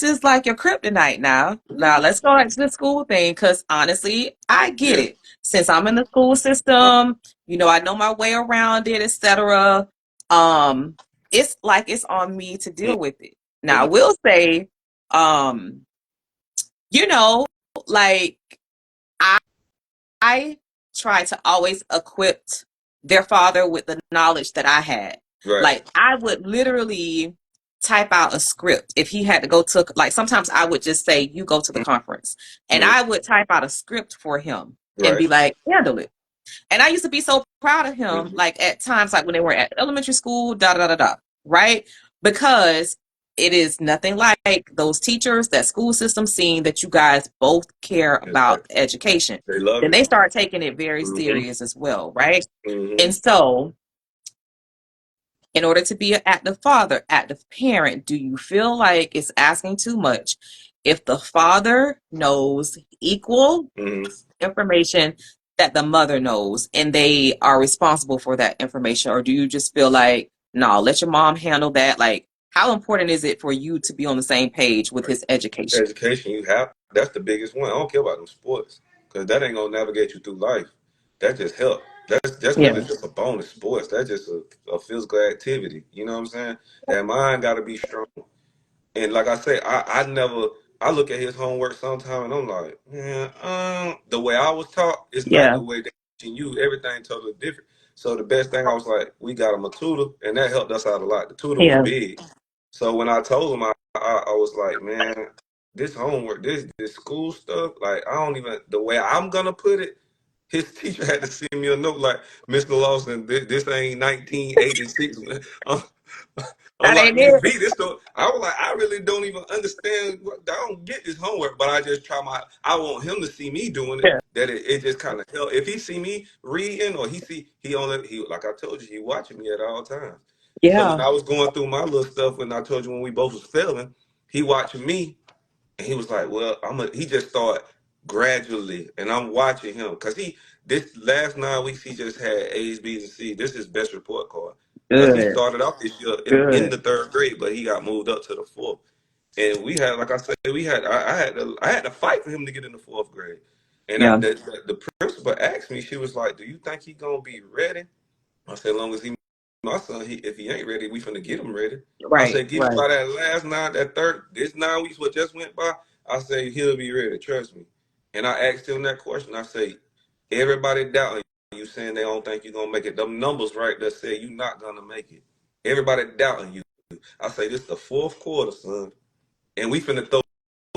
is like your kryptonite now. Now let's go back to the school thing because honestly, I get Yeah. it. Since I'm in the school system, I know my way around it, etc. Um, it's like it's on me to deal with it. Now I Mm-hmm. will say, um, you know, like I try to always equip their father with the knowledge that I had. Right. Like I would literally type out a script if he had to go to like sometimes I would just say you go to the conference and Mm-hmm. I would type out a script for him and Right. be like handle it. And I used to be so proud of him, Mm-hmm. like at times, like when they were at elementary school, da da da da, right? Because it is nothing like those teachers, that school system seeing that you guys both care about education. They love Then it. they start taking it very Mm-hmm. serious as well, right? Mm-hmm. And so, in order to be an active father, active parent, do you feel like it's asking too much if the father knows equal Mm-hmm. information that the mother knows and they are responsible for that information? Or do you just feel like, no, let your mom handle that? Like, how important is it for you to be on the same page with his education? Education you have, that's the biggest one. I don't care about them sports because that ain't gonna navigate you through life. That just help. That's Yeah, really just a bonus. Sports, that's just a physical activity. You know what I'm saying? That mind got to be strong. And like I say, I never. I look at his homework sometime and I'm like, man, the way I was taught is not yeah, the way they teaching you. Everything totally different. So the best thing I was like, we got him a tutor, and that helped us out a lot. The tutor was yeah, big. So when I told him, I was like, man, this homework, this school stuff, like I don't even the way I'm gonna put it. His teacher had to send me a note like, Mr. Lawson, this ain't 1986. I'm that like, ain't Miss it. B, this don't. I was like, I really don't even understand. I don't get this homework, but I just try my. I want him to see me doing it. Yeah, That it just kind of help. If he see me reading, or he like I told you, he watching me at all times. So when yeah, I was going through my little stuff, when I told you when we both was failing, he watching me, and he was like, well, He just started gradually, and I'm watching him because this last 9 weeks he just had A's, B's, and C's. This is his best report card because he good, started off this year in good. the third grade, but he got moved up to the fourth. And we had, like I said, I had to fight for him to get in the fourth grade. And Yeah, the principal asked me, she was like, "Do you think he gonna be ready?" I said, "As long as he my son, if he ain't ready, we finna get him ready." I right, said, "Give me right. by that last this 9 weeks what just went by." I say he'll be ready. Trust me. And I asked him that question. I say, everybody doubting you, saying they don't think you're gonna make it. Them numbers right there say you're not gonna make it. Everybody doubting you. I say this the fourth quarter, son, and we finna throw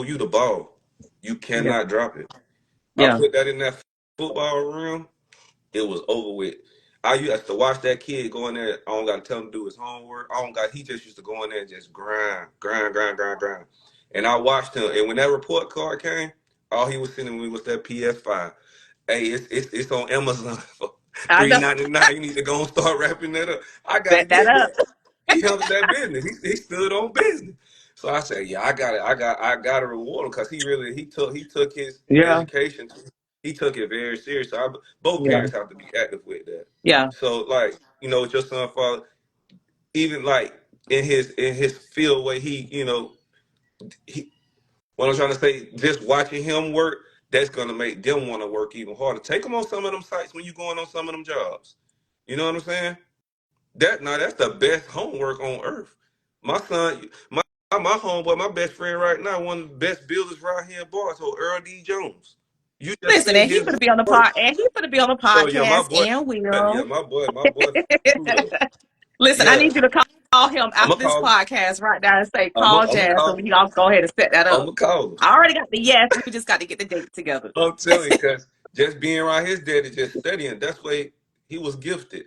you the ball. You Yeah, cannot drop it. I yeah, put that in that football room. It was over with. I used to watch that kid go in there. I don't got to tell him to do his homework. I don't got. He just used to go in there and just grind. And I watched him. And when that report card came, all he was sending me was that PS5. Hey, it's on Amazon for I know. $3.99. You need to go and start wrapping that up. I got to Bet that get up. that. He handled that business. He stood on business. So I said, yeah, I got it. I got to reward him because he took his Yeah. education. He took it very serious. So both Yeah. parents have to be active with that. Yeah. So like, with your son father, even like in his field where he what I'm trying to say, just watching him work, that's gonna make them want to work even harder. Take them on some of them sites when you going on some of them jobs. You know what I'm saying? That's the best homework on earth. My son, my homeboy, my best friend right now, one of the best builders right here in Bartow, Earl D. Jones. You just Listen, see and he's his gonna be on the work. pod, and he's gonna be on the So yeah, my podcast, boy, and yeah, will. my boy, Pluto. Listen, I Yeah, need you to call him I'm after gonna this call him. podcast right now and say, I'm call gonna Jazz, so call we him. can all go ahead and set that I'm up. gonna call him. I already got the yes. We just got to get the date together. I'm telling you, because just being around his daddy, just studying, that's why he was gifted.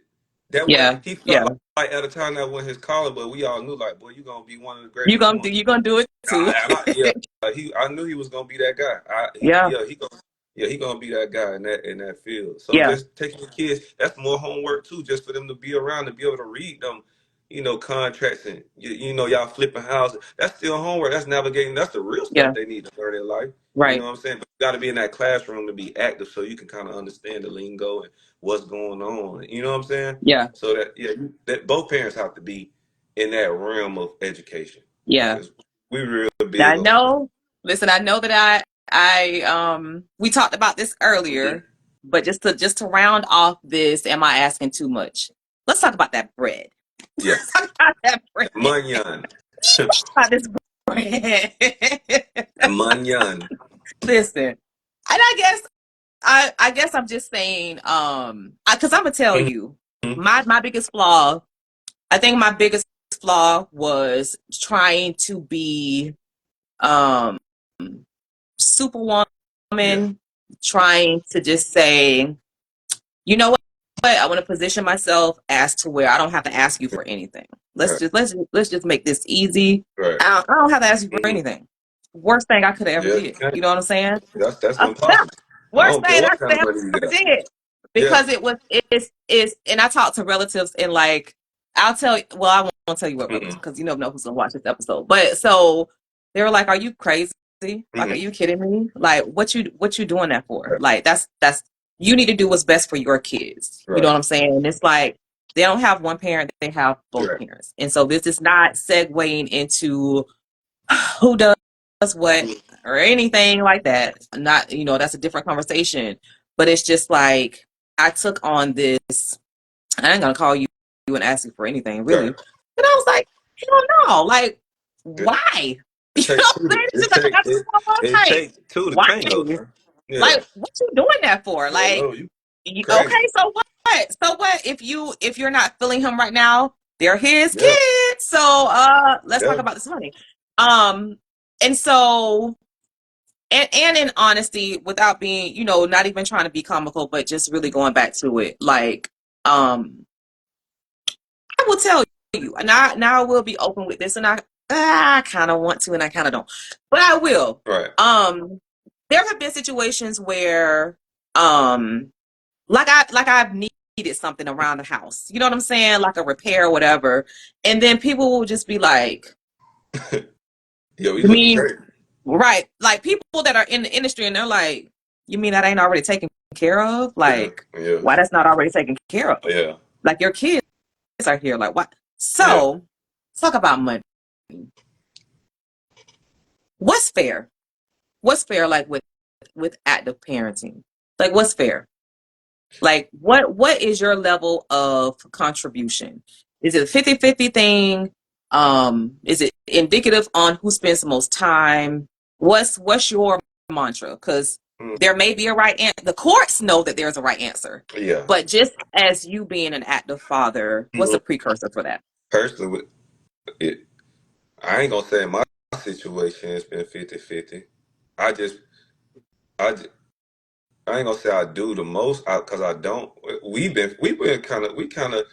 That way Yeah, he felt yeah. like at a time that wasn't his calling, but we all knew like, boy, you're gonna be one of the greatest ones. You gonna do it too. Yeah, I knew he was gonna be that guy. Yeah, He gonna be that guy in that field. So yeah, just taking the kids, that's more homework too, just for them to be around and be able to read them, contracts and y'all flipping houses. That's still homework. That's navigating. That's the real yeah. stuff they need to learn in life. You know Right. what I'm saying? But you got to be in that classroom to be active, so you can kind of understand the lingo and what's going on. You know what I'm saying? Yeah, So that both parents have to be in that realm of education yeah. because we real Now, big I on. know. Listen, I know that we talked about this Mhm. earlier, but just to round off this, am I asking too much? Let's talk about that bread. Yeah, Let's talk about that bread. manyan, About this bread. manyan. Listen, and I guess I'm just saying, because I'm gonna tell Mhm. you, my biggest flaw. I think my biggest flaw was trying to be um Yeah, superwoman, trying to just say, you know what, I want to position myself as to where I don't have to ask you for anything. Let's right, just let's just make this easy. right. I don't have to ask you for Mhm. anything. Worst thing I could have ever Yeah, did. You know what I'm saying? that's impossible. I Worst don't care thing I what could kind of have money you ever got. did. Yeah, Because it's and I talk to relatives and like I'll tell you, well, I won't tell you what relatives hmm because you never know who's gonna watch this episode. But so they were like, "Are you crazy? Like, are hmm you kidding me? Like, what you doing that for? Like, that's you need to do what's best for your kids. You know right, what I'm saying? And it's like they don't have one parent; they have both right. parents. And so this is not segueing into who does what Mhm. or anything like that. Not, that's a different conversation. But it's just like I took on this. I ain't gonna call you and ask you for anything, really. Right. And I was like, hell no, like, It, why? it You know take what two. I'm saying? It's It just like take I just it. want It like, take two to why? tango. Huh? Yeah. Like, what you doing that for? Yeah. Like, No, you crazy. okay, so what? So what if you're not feeling him right now? They're his Yeah. kids. So let's talk Yeah. about this money. Um and so and in honesty, without being, not even trying to be comical, but just really going back to it, like I will tell you, and now I will be open with this, and I kind of want to, and I kind of don't, but I will. Right. There have been situations where, like I've needed something around the house. You know what I'm saying, like a repair or whatever, and then people will just be like, Yo, we "You looking mean great. right?" Like people that are in the industry, and they're like, "You mean that ain't already taken care of? Yeah. Like, Yeah. why that's not already taken care of? Yeah. Like your kids are here. Like what?" Yeah. So talk about money. What's fair? What's fair, like with active parenting? Like what's fair? Like what is your level of contribution? Is it a 50-50 thing? Is it indicative on who spends the most time? What's your mantra? Because Mm. there may be a right answer. The courts know that there's a right answer. Yeah. But just as you being an active father, what's Mhm. the precursor for that? Personally, with it, I ain't gonna say my situation has been 50-50. I just, I just, I ain't gonna say I do the most, because I don't. We've been kind of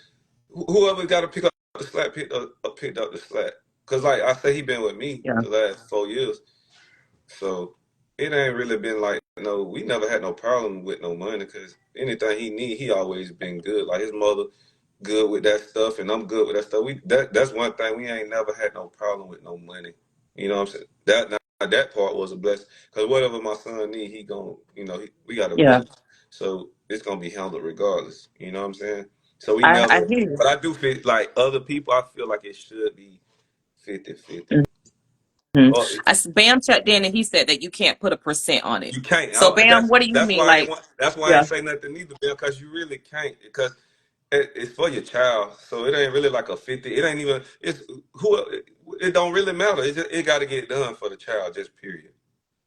whoever got to pick up the slack picked up the slack. Cause like I say, he been with me Yeah. the last 4 years, so it ain't really been like no. We never had no problem with no money, cause anything he need, he always been good. Like his mother good with that stuff, and I'm good with that stuff. That's one thing, we ain't never had no problem with no money. You know what I'm saying? That part was a blessing, because whatever my son need, he gon' we got a Yeah. village, so it's gonna be handled regardless. You know what I'm saying? So we I never, hear you. but I do feel like other people. I feel like it should be 50-50. Mhm. Or Bam checked in and he said that you can't put a percent on it. you can't. So Bam, what do you That's mean? why I ain't Like, want. That's why I yeah, ain't say nothing either, Bill, because you really can't. Because it's for your child, so it ain't really like a 50. It ain't even. It's who. It don't really matter. It got to get done for the child. Just period.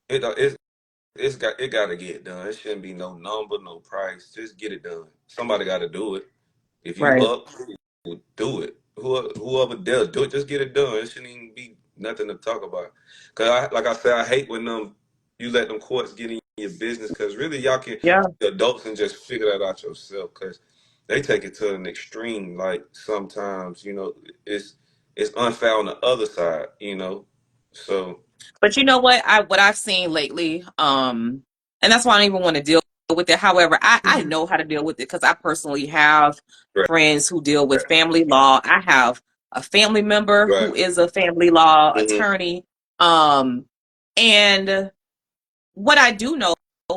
It got to get done. It shouldn't be no number, no price. Just get it done. Somebody got to do it. If you right. up, do it. Whoever does do it, just get it done. It shouldn't even be nothing to talk about. Cause like I said, I hate when you let them courts get in your business. Cause really, y'all can Yeah. be adults and just figure that out yourself. Cause they take it to an extreme. Like sometimes, it's unfair on the other side. So But you know what I've seen lately, and that's why I don't even want to deal with it. However, I mhm. know how to deal with it because I personally have Right, friends who deal with family law. I have a family member right, who is a family law hmm attorney. And what I do know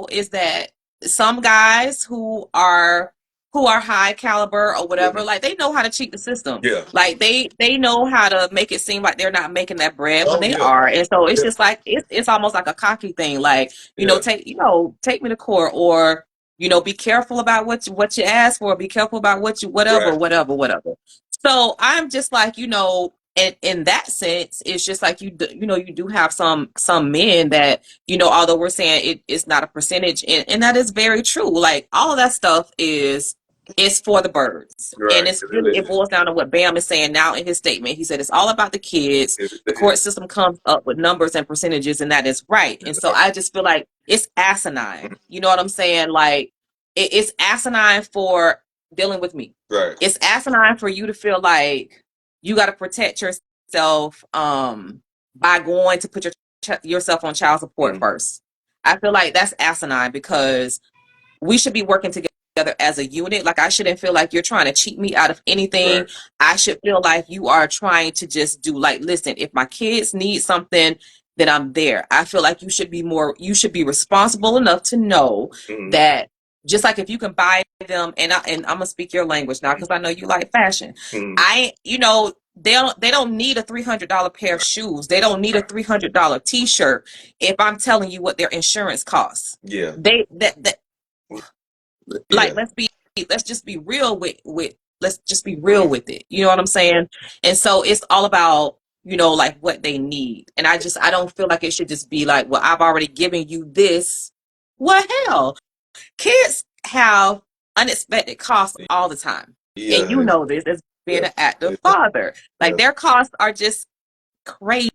is that some guys who are high caliber or whatever, hmm like they know how to cheat the system. yeah. Like they know how to make it seem like they're not making that bread when Oh they yeah, are. And so it's yeah, just like it's almost like a cocky thing. Like, yeah. take me to court, or be careful about what you ask for, be careful about what you whatever, Right. whatever, whatever. So I'm just like, in that sense, it's just like you do have some men that, although we're saying it's not a percentage, and that is very true. Like all of that stuff is for the birds. And Right. it's It really, really it boils down to what Bam is saying now in his statement. He said it's all about the kids. The is. court system comes up with numbers and percentages, and that is right. And so I just feel like it's asinine. You know what I'm saying? Like it's asinine for dealing with me. Right. It's asinine for you to feel like you got to protect yourself by going to put yourself on child support Mhm. first. I feel like that's asinine because we should be working together as a unit. Like I shouldn't feel like you're trying to cheat me out of anything. Right. I should feel like you are trying to just do, like, listen, if my kids need something, then I'm there. I feel like you should be responsible enough to know Mhm. that just like if you can buy them, and I'm gonna speak your language now because I know you like fashion. Mhm. They don't need a $300 pair of shoes. They don't need a $300 t-shirt if I'm telling you what their insurance costs. Yeah. They that like Yeah. let's just be real with let's just be real Mhm. with it. You know what I'm saying? And so it's all about, like what they need. And I don't feel like it should just be like, well, I've already given you this. Well, hell, kids have unexpected costs all the time. And Yeah. you know this as being Yeah. an active Yeah. father. Like Yeah. their costs are just crazy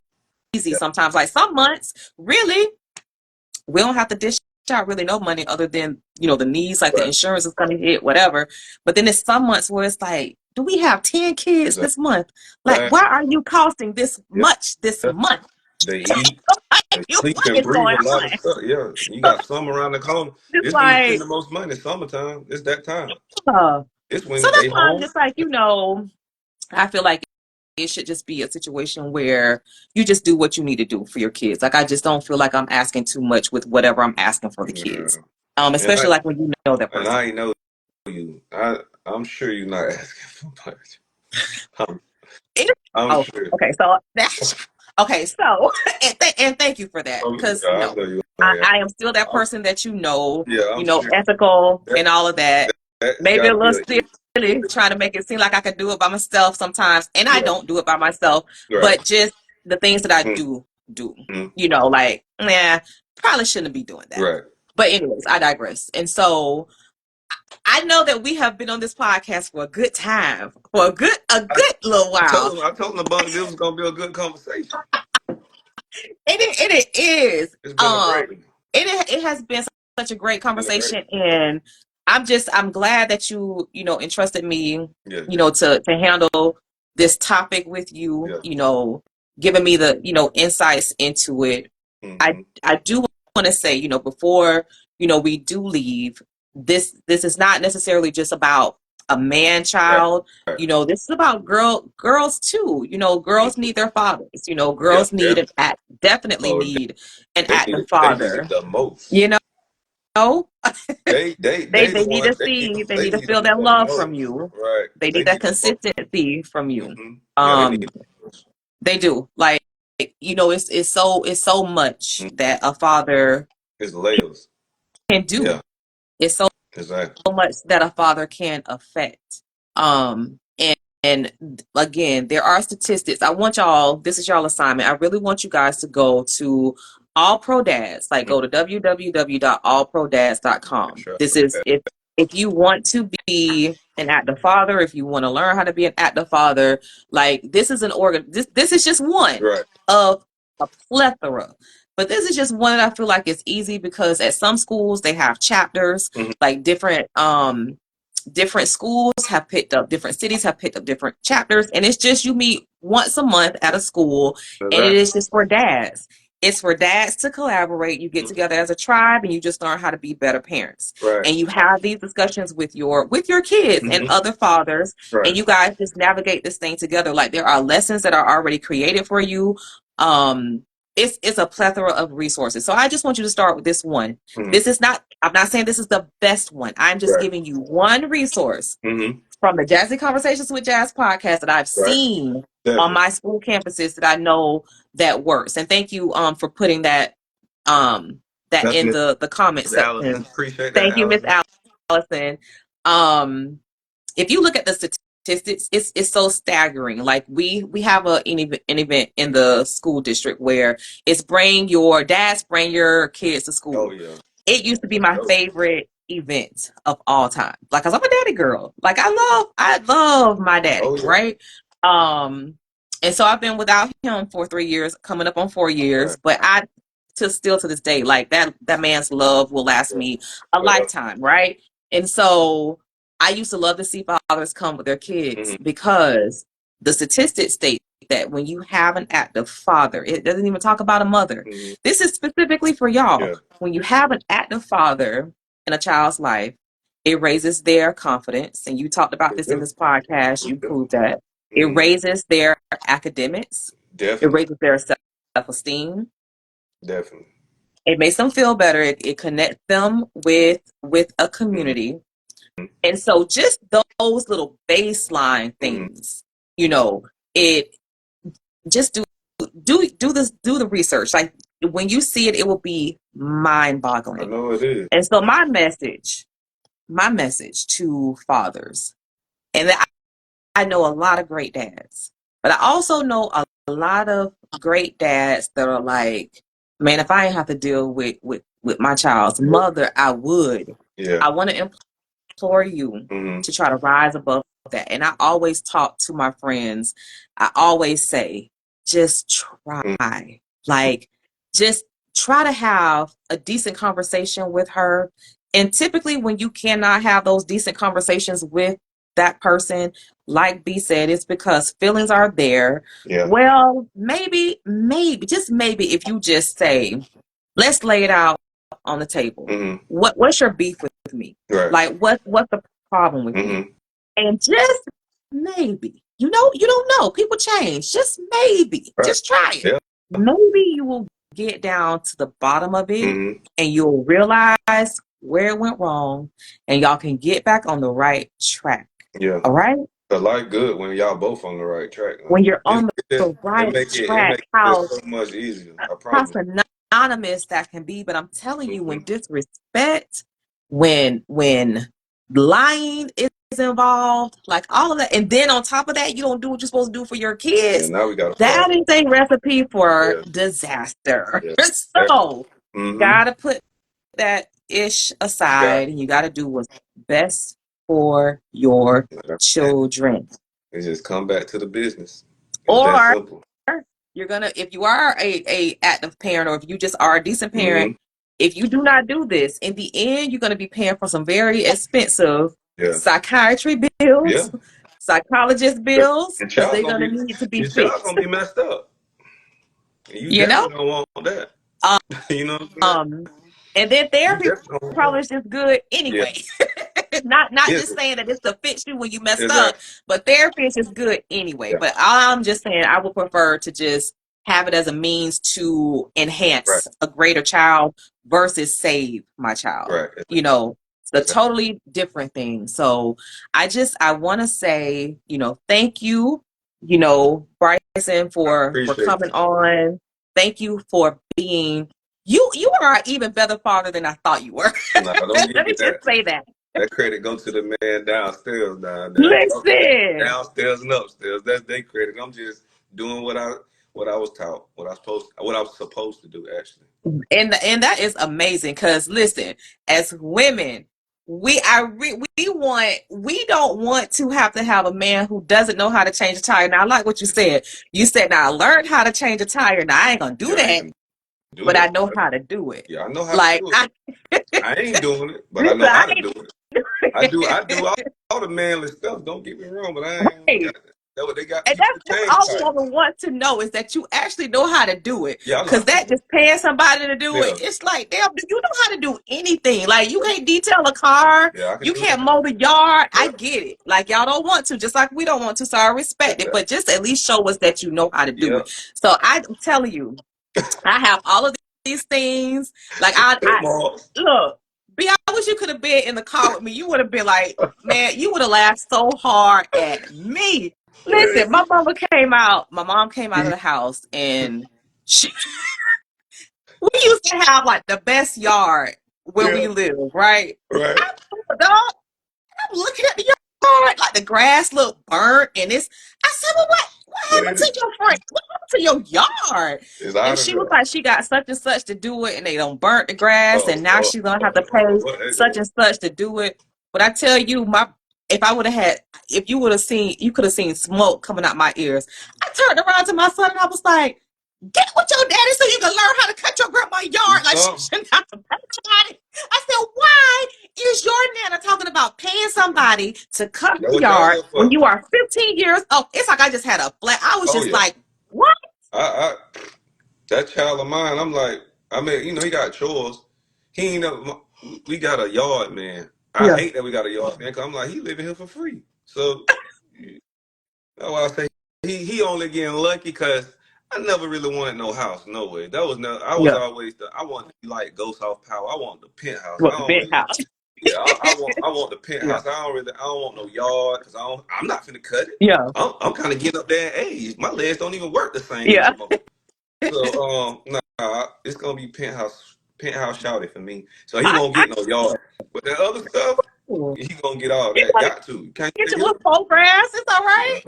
Yeah. sometimes. Like some months, really, we don't have to dish out really no money other than the needs, like the Right. insurance is going to hit whatever. But then there's some months where it's like, do we have 10 kids Exactly. this month? Like, That, why are you costing this yeah. much this month? They eat, they You sleep what and is breathe going a lot of on? stuff. Yeah. You got some around the corner. Just It's when you spend like, the most money. Summertime. It's that time. uh, It's so when that's they why I'm home. just like, I feel like it should just be a situation where you just do what you need to do for your kids. Like I just don't feel like I'm asking too much with whatever I'm asking for the Yeah. kids. And Especially like when you know that I person. ain't know you. I'm sure you're not asking for much. I'm, It- I'm oh, sure. okay. So that's okay. So and thank you for that because I no, know you I, ain't. I am still that I'm, person that yeah, I'm sure ethical that and all of that. that's Maybe got a to be little a easy. silly trying to make it seem like I can do it by myself sometimes, and I Yeah. don't do it by myself. Right. But just the things that I Mm, do, mm, like, probably shouldn't be doing that. right. But anyways, I digress. And so I know that we have been on this podcast for a good time, for I, a good little while. I told him the bug this was gonna be a good conversation. And it is. It's been a great one. It has been such a great conversation, and I'm glad that you entrusted me, to handle this topic with you, giving me the, insights into it. I do want to say, before, we do leave, this is not necessarily just about a man child. This is about girls too. Girls need their fathers. Girls need definitely need an active They need it father. the most. They The need to ones see, they they need to need feel them that the love from most. you. Right. They need that consistency from you. Yeah, they need it the most. They do. Like, it's so much that a father It's layers. can do. Yeah, It's so exactly. much that a father can affect. And again, there are statistics. I want y'all, this is y'all assignment. I really want you guys to go to All Pro Dads, like go to www.allprodads.com. Sure. This is if you want to be an active father, if you want to learn how to be an active father, like this is this is just one of a plethora. But this is just one that I feel like it's easy because at some schools they have chapters, like different schools have picked up, different cities have picked up different chapters, and it's just you meet once a month at a school, and it is just for dads. It's for dads to collaborate. You get together as a tribe, and you just learn how to be better parents. And you have these discussions with your kids and other fathers, and you guys just navigate this thing together. Like there are lessons that are already created for you. It's a plethora of resources. So I just want you to start with this one. I'm not saying this is the best one. I'm just giving you one resource from the Jazzy Conversations with Jazz podcast that I've seen on my school campuses that I know that works. And thank you for putting that in the comment section. Appreciate that. Thank you, Miss Allison. If you look at the statistics, it's so staggering. Like we have an event in the school district where it's bring your kids to school. Oh yeah. It used to be my favorite event of all time. Like, cause I'm a daddy girl. Like I love my daddy, right? And so I've been without him for 3 years, coming up on 4 years. But still to this day, like that man's love will last me a lifetime, right? And so I used to love to see fathers come with their kids because the statistics state that when you have an active father, it doesn't even talk about a mother. This is specifically for y'all. When you have an active father in a child's life, it raises their confidence. And you talked about this in this podcast. You proved that. It raises their academics. It raises their self-esteem. Definitely. It makes them feel better. It connects them with a community. And so just those little baseline things, it just do the research. Like when you see it, it will be mind-boggling. I know it is. And so my message to fathers, and I know a lot of great dads, but I also know a lot of great dads that are like, man, if I didn't have to deal with my child's mother, I would. I want to implore you to try to rise above that. And I always talk to my friends. I always say, just try. Like, just try to have a decent conversation with her. And typically when you cannot have those decent conversations with that person, like B said, it's because feelings are there. Well, maybe, just maybe if you just say, let's lay it out on the table. What's your beef with me? Like what's the problem with me? And just maybe, you don't know. People change. Just maybe. Just try it. Maybe you will get down to the bottom of it and you'll realize where it went wrong and y'all can get back on the right track. All right? The life good when y'all both on the right track. When you're on the right track, how so much easier. I promise. Anonymous that can be, but I'm telling you, when disrespect, when lying is involved, like all of that, and then on top of that, you don't do what you're supposed to do for your kids. Now we got that is a recipe for disaster. So gotta put that ish aside, and you gotta do what's best for your children. It just come back to the business. Or you're gonna, if you are a active parent, or if you just are a decent parent, if you do not do this, in the end, you're going to be paying for some very expensive psychiatry bills, psychologist bills, because they're going to need to be your fixed. child's gonna be messed up. And you You know? definitely don't want that. You know what I'm saying? And then therapy probably is just good anyway. not just saying that it's to fix you when you messed up, but therapy is just good anyway. But I'm just saying I would prefer to just have it as a means to enhance a greater child versus save my child. You know, it's a totally different thing. So I want to say, you know, thank you, you know, Bryson, for coming on. Thank you for being you are an even better father than I thought you were. Nah, don't Let me just say that. That credit go to the man downstairs now. Listen. Downstairs and upstairs. That's their credit. I'm just doing what I was taught, what I was supposed to do, actually. And that is amazing, because listen, as women, we don't want to have a man who doesn't know how to change a tire. Now, I like what you said. You said, now I learned how to change a tire. Now I ain't gonna do that. But I know how to do it. Yeah, I know how to do it. I ain't doing it, but I know how to do it. I do all the manly stuff. Don't get me wrong, but I ain't. That's what they got. And that's all I want to know, is that you actually know how to do it. Because that just paying somebody to do it, it's like, damn, you know how to do anything. Like, you can't detail a car. You can't mow the yard. I get it. Like, y'all don't want to, just like we don't want to. So I respect it. But just at least show us that you know how to do it. So I'm telling you, I have all of these things. Like, I look, B, I wish you could have been in the car with me. You would have been like, man, you would have laughed so hard at me. Listen, my mom came out of the house, and we used to have like the best yard where we live, right? Right. I'm looking at the yard, like the grass looked burnt, and I said, well, what happened to your front? What happened to your yard? And she was like, she got such and such to do it, and they don't burnt the grass, and now she's gonna have to pay such and such to do it. But I tell you, if you would have seen, you could have seen smoke coming out my ears. I turned around to my son and I was like, get with your daddy so you can learn how to cut your grandma's yard. Like, she shouldn't have to pay somebody. I said, why is your nana talking about paying somebody to cut the yard when you are 15 years old? It's like I just had a flat. I was just like, what? That child of mine, I'm like, I mean, you know, he got chores. He ain't know, we got a yard, man. I hate that we got a yard, man, because I'm like, he living here for free. So that's why I say he only getting lucky, because I never really wanted no house, no way. That was never. I was always I wanted to be like Ghost House Power. I want the penthouse. Penthouse. Yeah, I want the penthouse. I don't want no yard, because I'm not finna cut it. Yeah, I'm kind of getting up there in age. My legs don't even work the same anymore. So nah, it's gonna be penthouse shouty for me. So he won't get no yard. But the other stuff, he gonna get all that. Got to. Can't get your little grass. It's all right.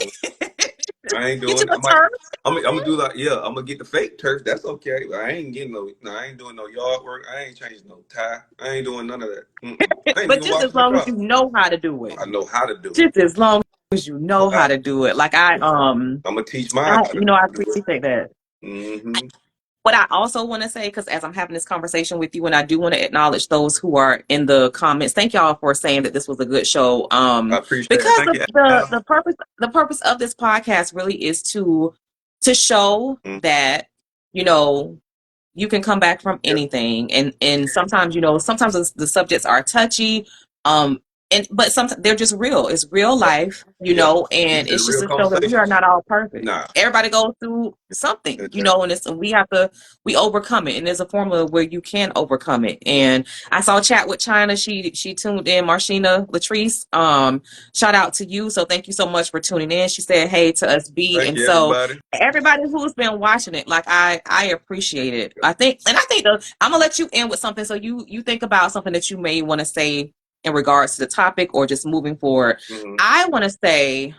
I ain't doing it. I'm gonna do like, I'm gonna get the fake turf. That's okay. But I ain't getting I ain't doing no yard work. I ain't changing no tire. I ain't doing none of that. But just as long as you know how to do it. I know how to do it. Just as long as you know how to do it. Like I'm gonna teach mine. I appreciate that. Mm-hmm. What I also want to say, because as I'm having this conversation with you, and I do want to acknowledge those who are in the comments. Thank y'all for saying that this was a good show. I appreciate because the purpose of this podcast really is to show that, you know, you can come back from anything, and sometimes, you know, sometimes the subjects are touchy, but sometimes they're just real. It's real life, you know, and it's just to show that we are not all perfect. Everybody goes through something, you know, and we overcome it. And there's a formula where you can overcome it. And I saw a chat with China. She tuned in. Marshina Latrice, shout out to you. So thank you so much for tuning in. She said, hey to us, B. Thank you, everybody who's been watching it, like I appreciate it. I think I'm gonna let you end with something. So you think about something that you may want to say in regards to the topic, or just moving forward. I want to say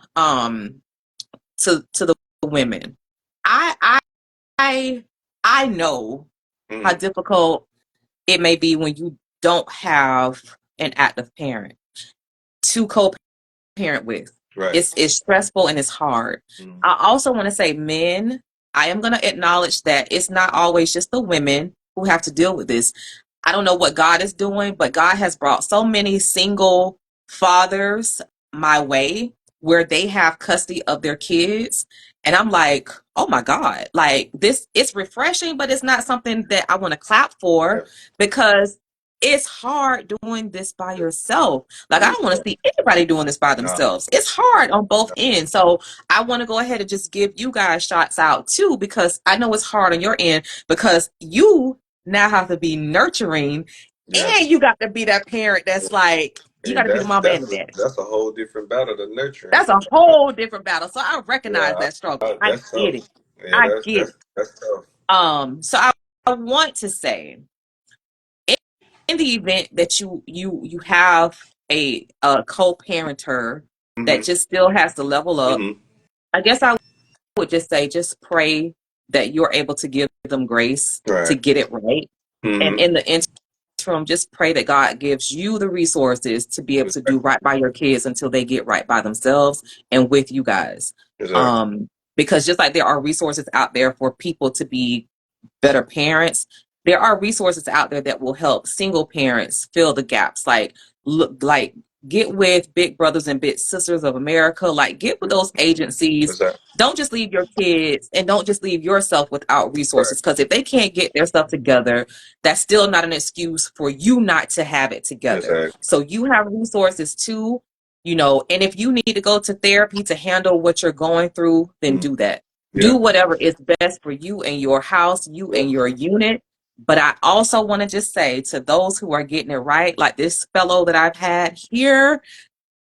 to the women, I know how difficult it may be when you don't have an active parent to co-parent with. It's stressful and it's hard. I also want to say, men, I am going to acknowledge that it's not always just the women who have to deal with this. I don't know what God is doing, but God has brought so many single fathers my way where they have custody of their kids. And I'm like, oh my God, like this, it's refreshing, but it's not something that I want to clap for because it's hard doing this by yourself. Like, I don't want to see anybody doing this by themselves. It's hard on both ends. So I want to go ahead and just give you guys shots out too, because I know it's hard on your end because you now have to be nurturing and you got to be that parent that's like, you got to be the mama and the daddy. That's a whole different battle than nurturing. That's a whole different battle. So I recognize that struggle. I That's get tough. it. Yeah, I get it. that's tough. So I want to say, in the event that you have a co-parenter that just still has to level up, I guess I would just say, just pray that you're able to give them grace to get it right. And in the interim, just pray that God gives you the resources to be able to do right by your kids until they get right by themselves and with you guys. Because just like there are resources out there for people to be better parents, there are resources out there that will help single parents fill the gaps. Like, look, like get with Big Brothers and Big Sisters of America. Like, get with those agencies. Don't just leave your kids and don't just leave yourself without resources. Because if they can't get their stuff together, that's still not an excuse for you not to have it together. So you have resources too, you know, and if you need to go to therapy to handle what you're going through, then do that. Do whatever is best for you and your house, you and your unit. But I also want to just say to those who are getting it right, like this fellow that I've had here,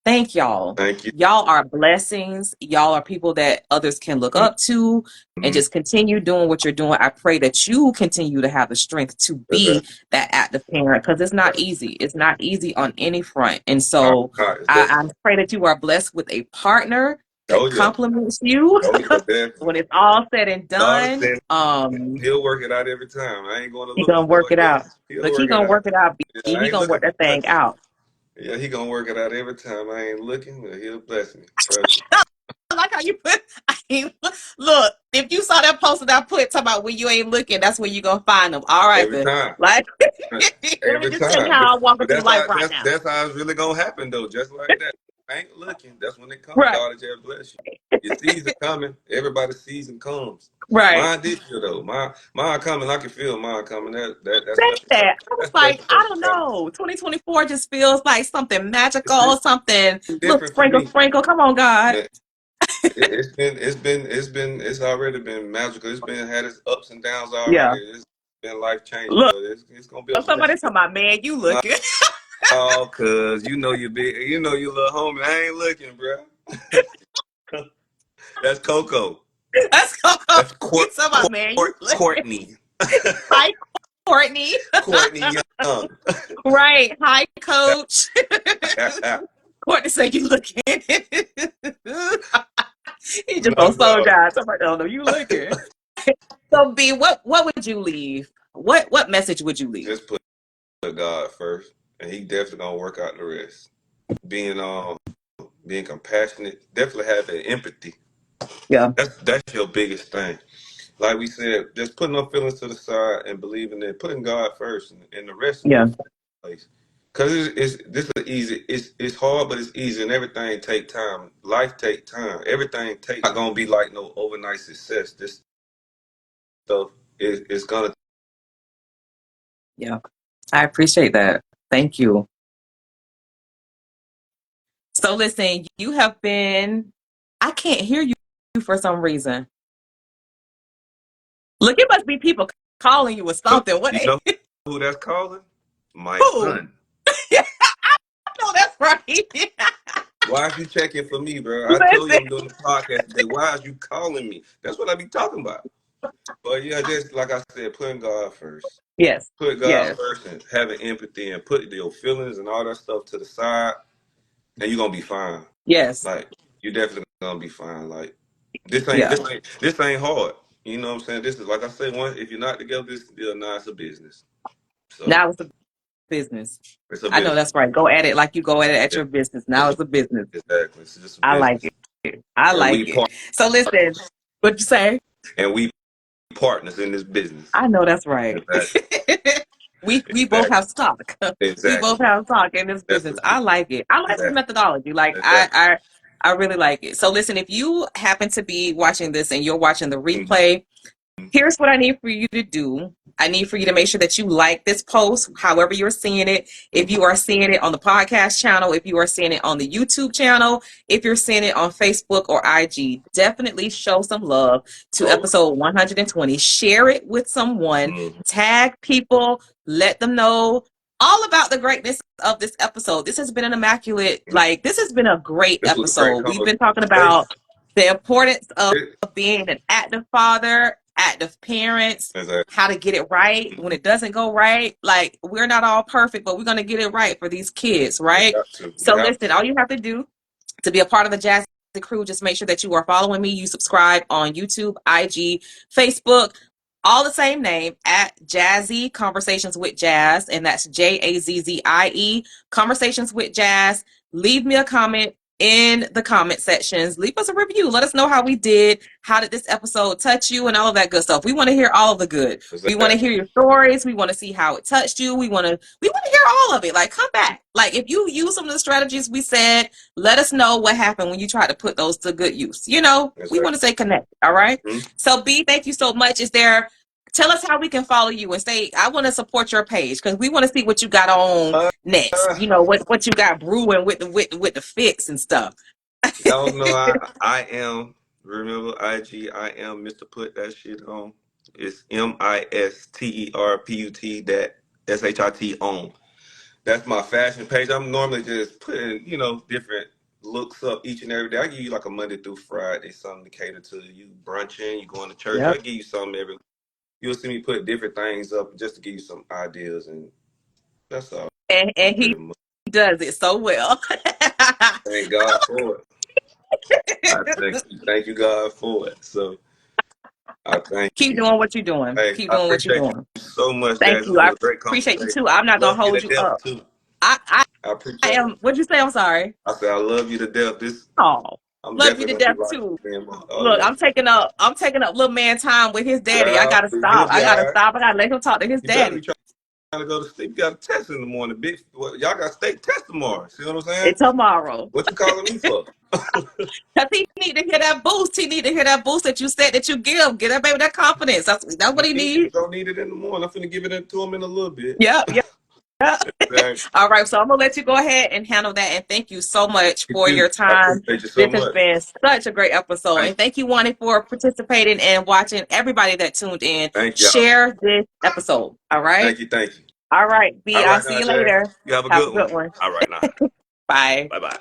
thank y'all. Thank you. Y'all are blessings. Y'all are people that others can look up to and just continue doing what you're doing. I pray that you continue to have the strength to be that active parent because it's not easy. It's not easy on any front. And so I pray that you are blessed with a partner that compliments you when it's all said and done. He'll work it out every time. I ain't going to look. He's gonna work it out. Look, he's gonna work it out. He's gonna work that thing out. Yeah, he gonna work it out every time. I ain't looking, but he'll bless me. I like how you put. Look, if you saw that post that I put talking about when you ain't looking, that's where you gonna find them. All right, every time. Like every just time. tell you how I'm walking through life right now. That's how it's really gonna happen though. Just like that. I ain't looking. That's when it comes. Right. God has blessed you. Your season coming. Everybody's season comes. Right. Mine did you though. Mine coming. I can feel mine coming. That's that. I was like, I don't know. 2024 just feels like something magical, something. Look, sprinkle. Come on, God. Man, it's already been magical. It's been had its ups and downs already. Yeah. It's been life changing. Look, it's gonna be. Somebody talking about, man, you looking. Oh, cause you know you little homie. I ain't looking, bro. That's Coco. That's Coco. That's Courtney. Hi, Courtney. Courtney Young. Right. Hi, Coach. Courtney said you looking. He just don't slow down. Somebody don't know you looking. So B, what would you leave? What message would you leave? Just put God first, and He definitely gonna work out the rest. Being compassionate, definitely having empathy. Yeah, that's your biggest thing. Like we said, just putting our feelings to the side and believing in putting God first, and the rest. Yeah. Place. Cause this is easy. It's hard, but it's easy, and everything take time. Life take time. Everything take. Not gonna be like no overnight success. This stuff is gonna. Yeah, I appreciate that. Thank you. So listen, you have been. I can't hear you for some reason. Look, it must be people calling you or something. What? You know who that's calling? My son. I know that's right. Why is you checking for me, bro? I told you I'm doing the podcast today. Why is you calling me? That's what I be talking about. But yeah, just like I said, putting God first. Yes. Put God first and having empathy and put your feelings and all that stuff to the side, and you're gonna be fine. Yes. Like you're definitely gonna be fine. Like this ain't hard. You know what I'm saying? This is like I said, if you're not together, now it's a business. So now it's a business. It's a business. I know that's right. Go at it like you go at it at your business. Now it's a business. Exactly. It's just a business. I like it. I like it. So listen, what'd you say? And we partners in this business. I know that's right. Exactly. We both have stock. We both Exactly. have stock in this That's business. the I key. like it. I like this Exactly. methodology. Like Exactly. I really like it. So listen, if you happen to be watching this and you're watching the Mm-hmm. replay, here's what I need for you to do. I need for you to make sure that you like this post, however you're seeing it. If you are seeing it on the podcast channel, if you are seeing it on the YouTube channel, if you're seeing it on Facebook or IG, definitely show some love to Oh. episode 120. Share it with someone, Mm-hmm. tag people, let them know all about the greatness of this episode. This has been an immaculate, this has been a great This was a great episode. We've been talking about conversation. the importance of being an active father, active parents, Exactly. how to get it right when it doesn't go right. Like, we're not all perfect, but we're going to get it right for these kids, right? You got to. So listen, all you have to do to be a part of the Jazz crew, just make sure that you are following me. You subscribe on YouTube, IG, Facebook, all the same name, at Jazzy Conversations with Jazz, and that's Jazzie Conversations with Jazz. Leave me a comment in the comment sections. Leave us a review. Let us know how we did. How did this episode touch you and all of that good stuff? We want to hear all of the good. Exactly. We want to hear your stories. We want to see how it touched you. We want to hear all of it. Like, come back. Like, if you use some of the strategies we said, let us know what happened when you try to put those to good use. You know, Exactly. we want to stay connected. All right. Mm-hmm. So B, thank you so much. Tell us how we can follow you and say, I want to support your page, because we want to see what you got on next. You know, what you got brewing with the fix and stuff. Y'all know I am, remember IG, I am Mr. Put That Shit On. It's MISTERPUT that SHIT on. That's my fashion page. I'm normally just putting, different looks up each and every day. I give you like a Monday through Friday, something to cater to you brunching, you going to church. Yep. I give you something you'll see me put different things up just to give you some ideas, and that's all. And he does it so well. Thank God for it. Thank you, God, for it. So I thank Keep you. doing what you're doing. Hey, Keep I doing what you're appreciate doing. you so much, Thank Jazz. This you. I was a great appreciate you conversation. too. I'm not I gonna love you hold to you death up. too. I I I appreciate it. am. What'd you say? I'm sorry. I said I love you to death. Oh, I'm love you definitely to gonna death be like, too. man, Look, yeah. I'm taking up little man time with his daddy. I Girl, gotta you stop. be I all gotta right. stop. I gotta let him talk to his You better be daddy. trying to go to sleep. You got a test in the morning, bitch. Well, y'all got state test tomorrow. See what I'm saying? It's tomorrow. What you calling me for? Cause he need to hear that boost. He need to hear that boost that you said that you give. Get that baby that confidence. That's what he needs. Don't need it in the morning. I'm finna give it to him in a little bit. Yep. Exactly. All right, so I'm gonna let you go ahead and handle that. And thank you so much for You your too. I time. appreciate you so This has much. been such a great episode. And thank you, Wani, for participating and watching. Everybody that tuned in, Thank y'all. share this episode. All right. Thank you. All right, B. All I'll right see now, you Jazz. later. You have a Have a good good one. one. All right now. Bye. Bye-bye.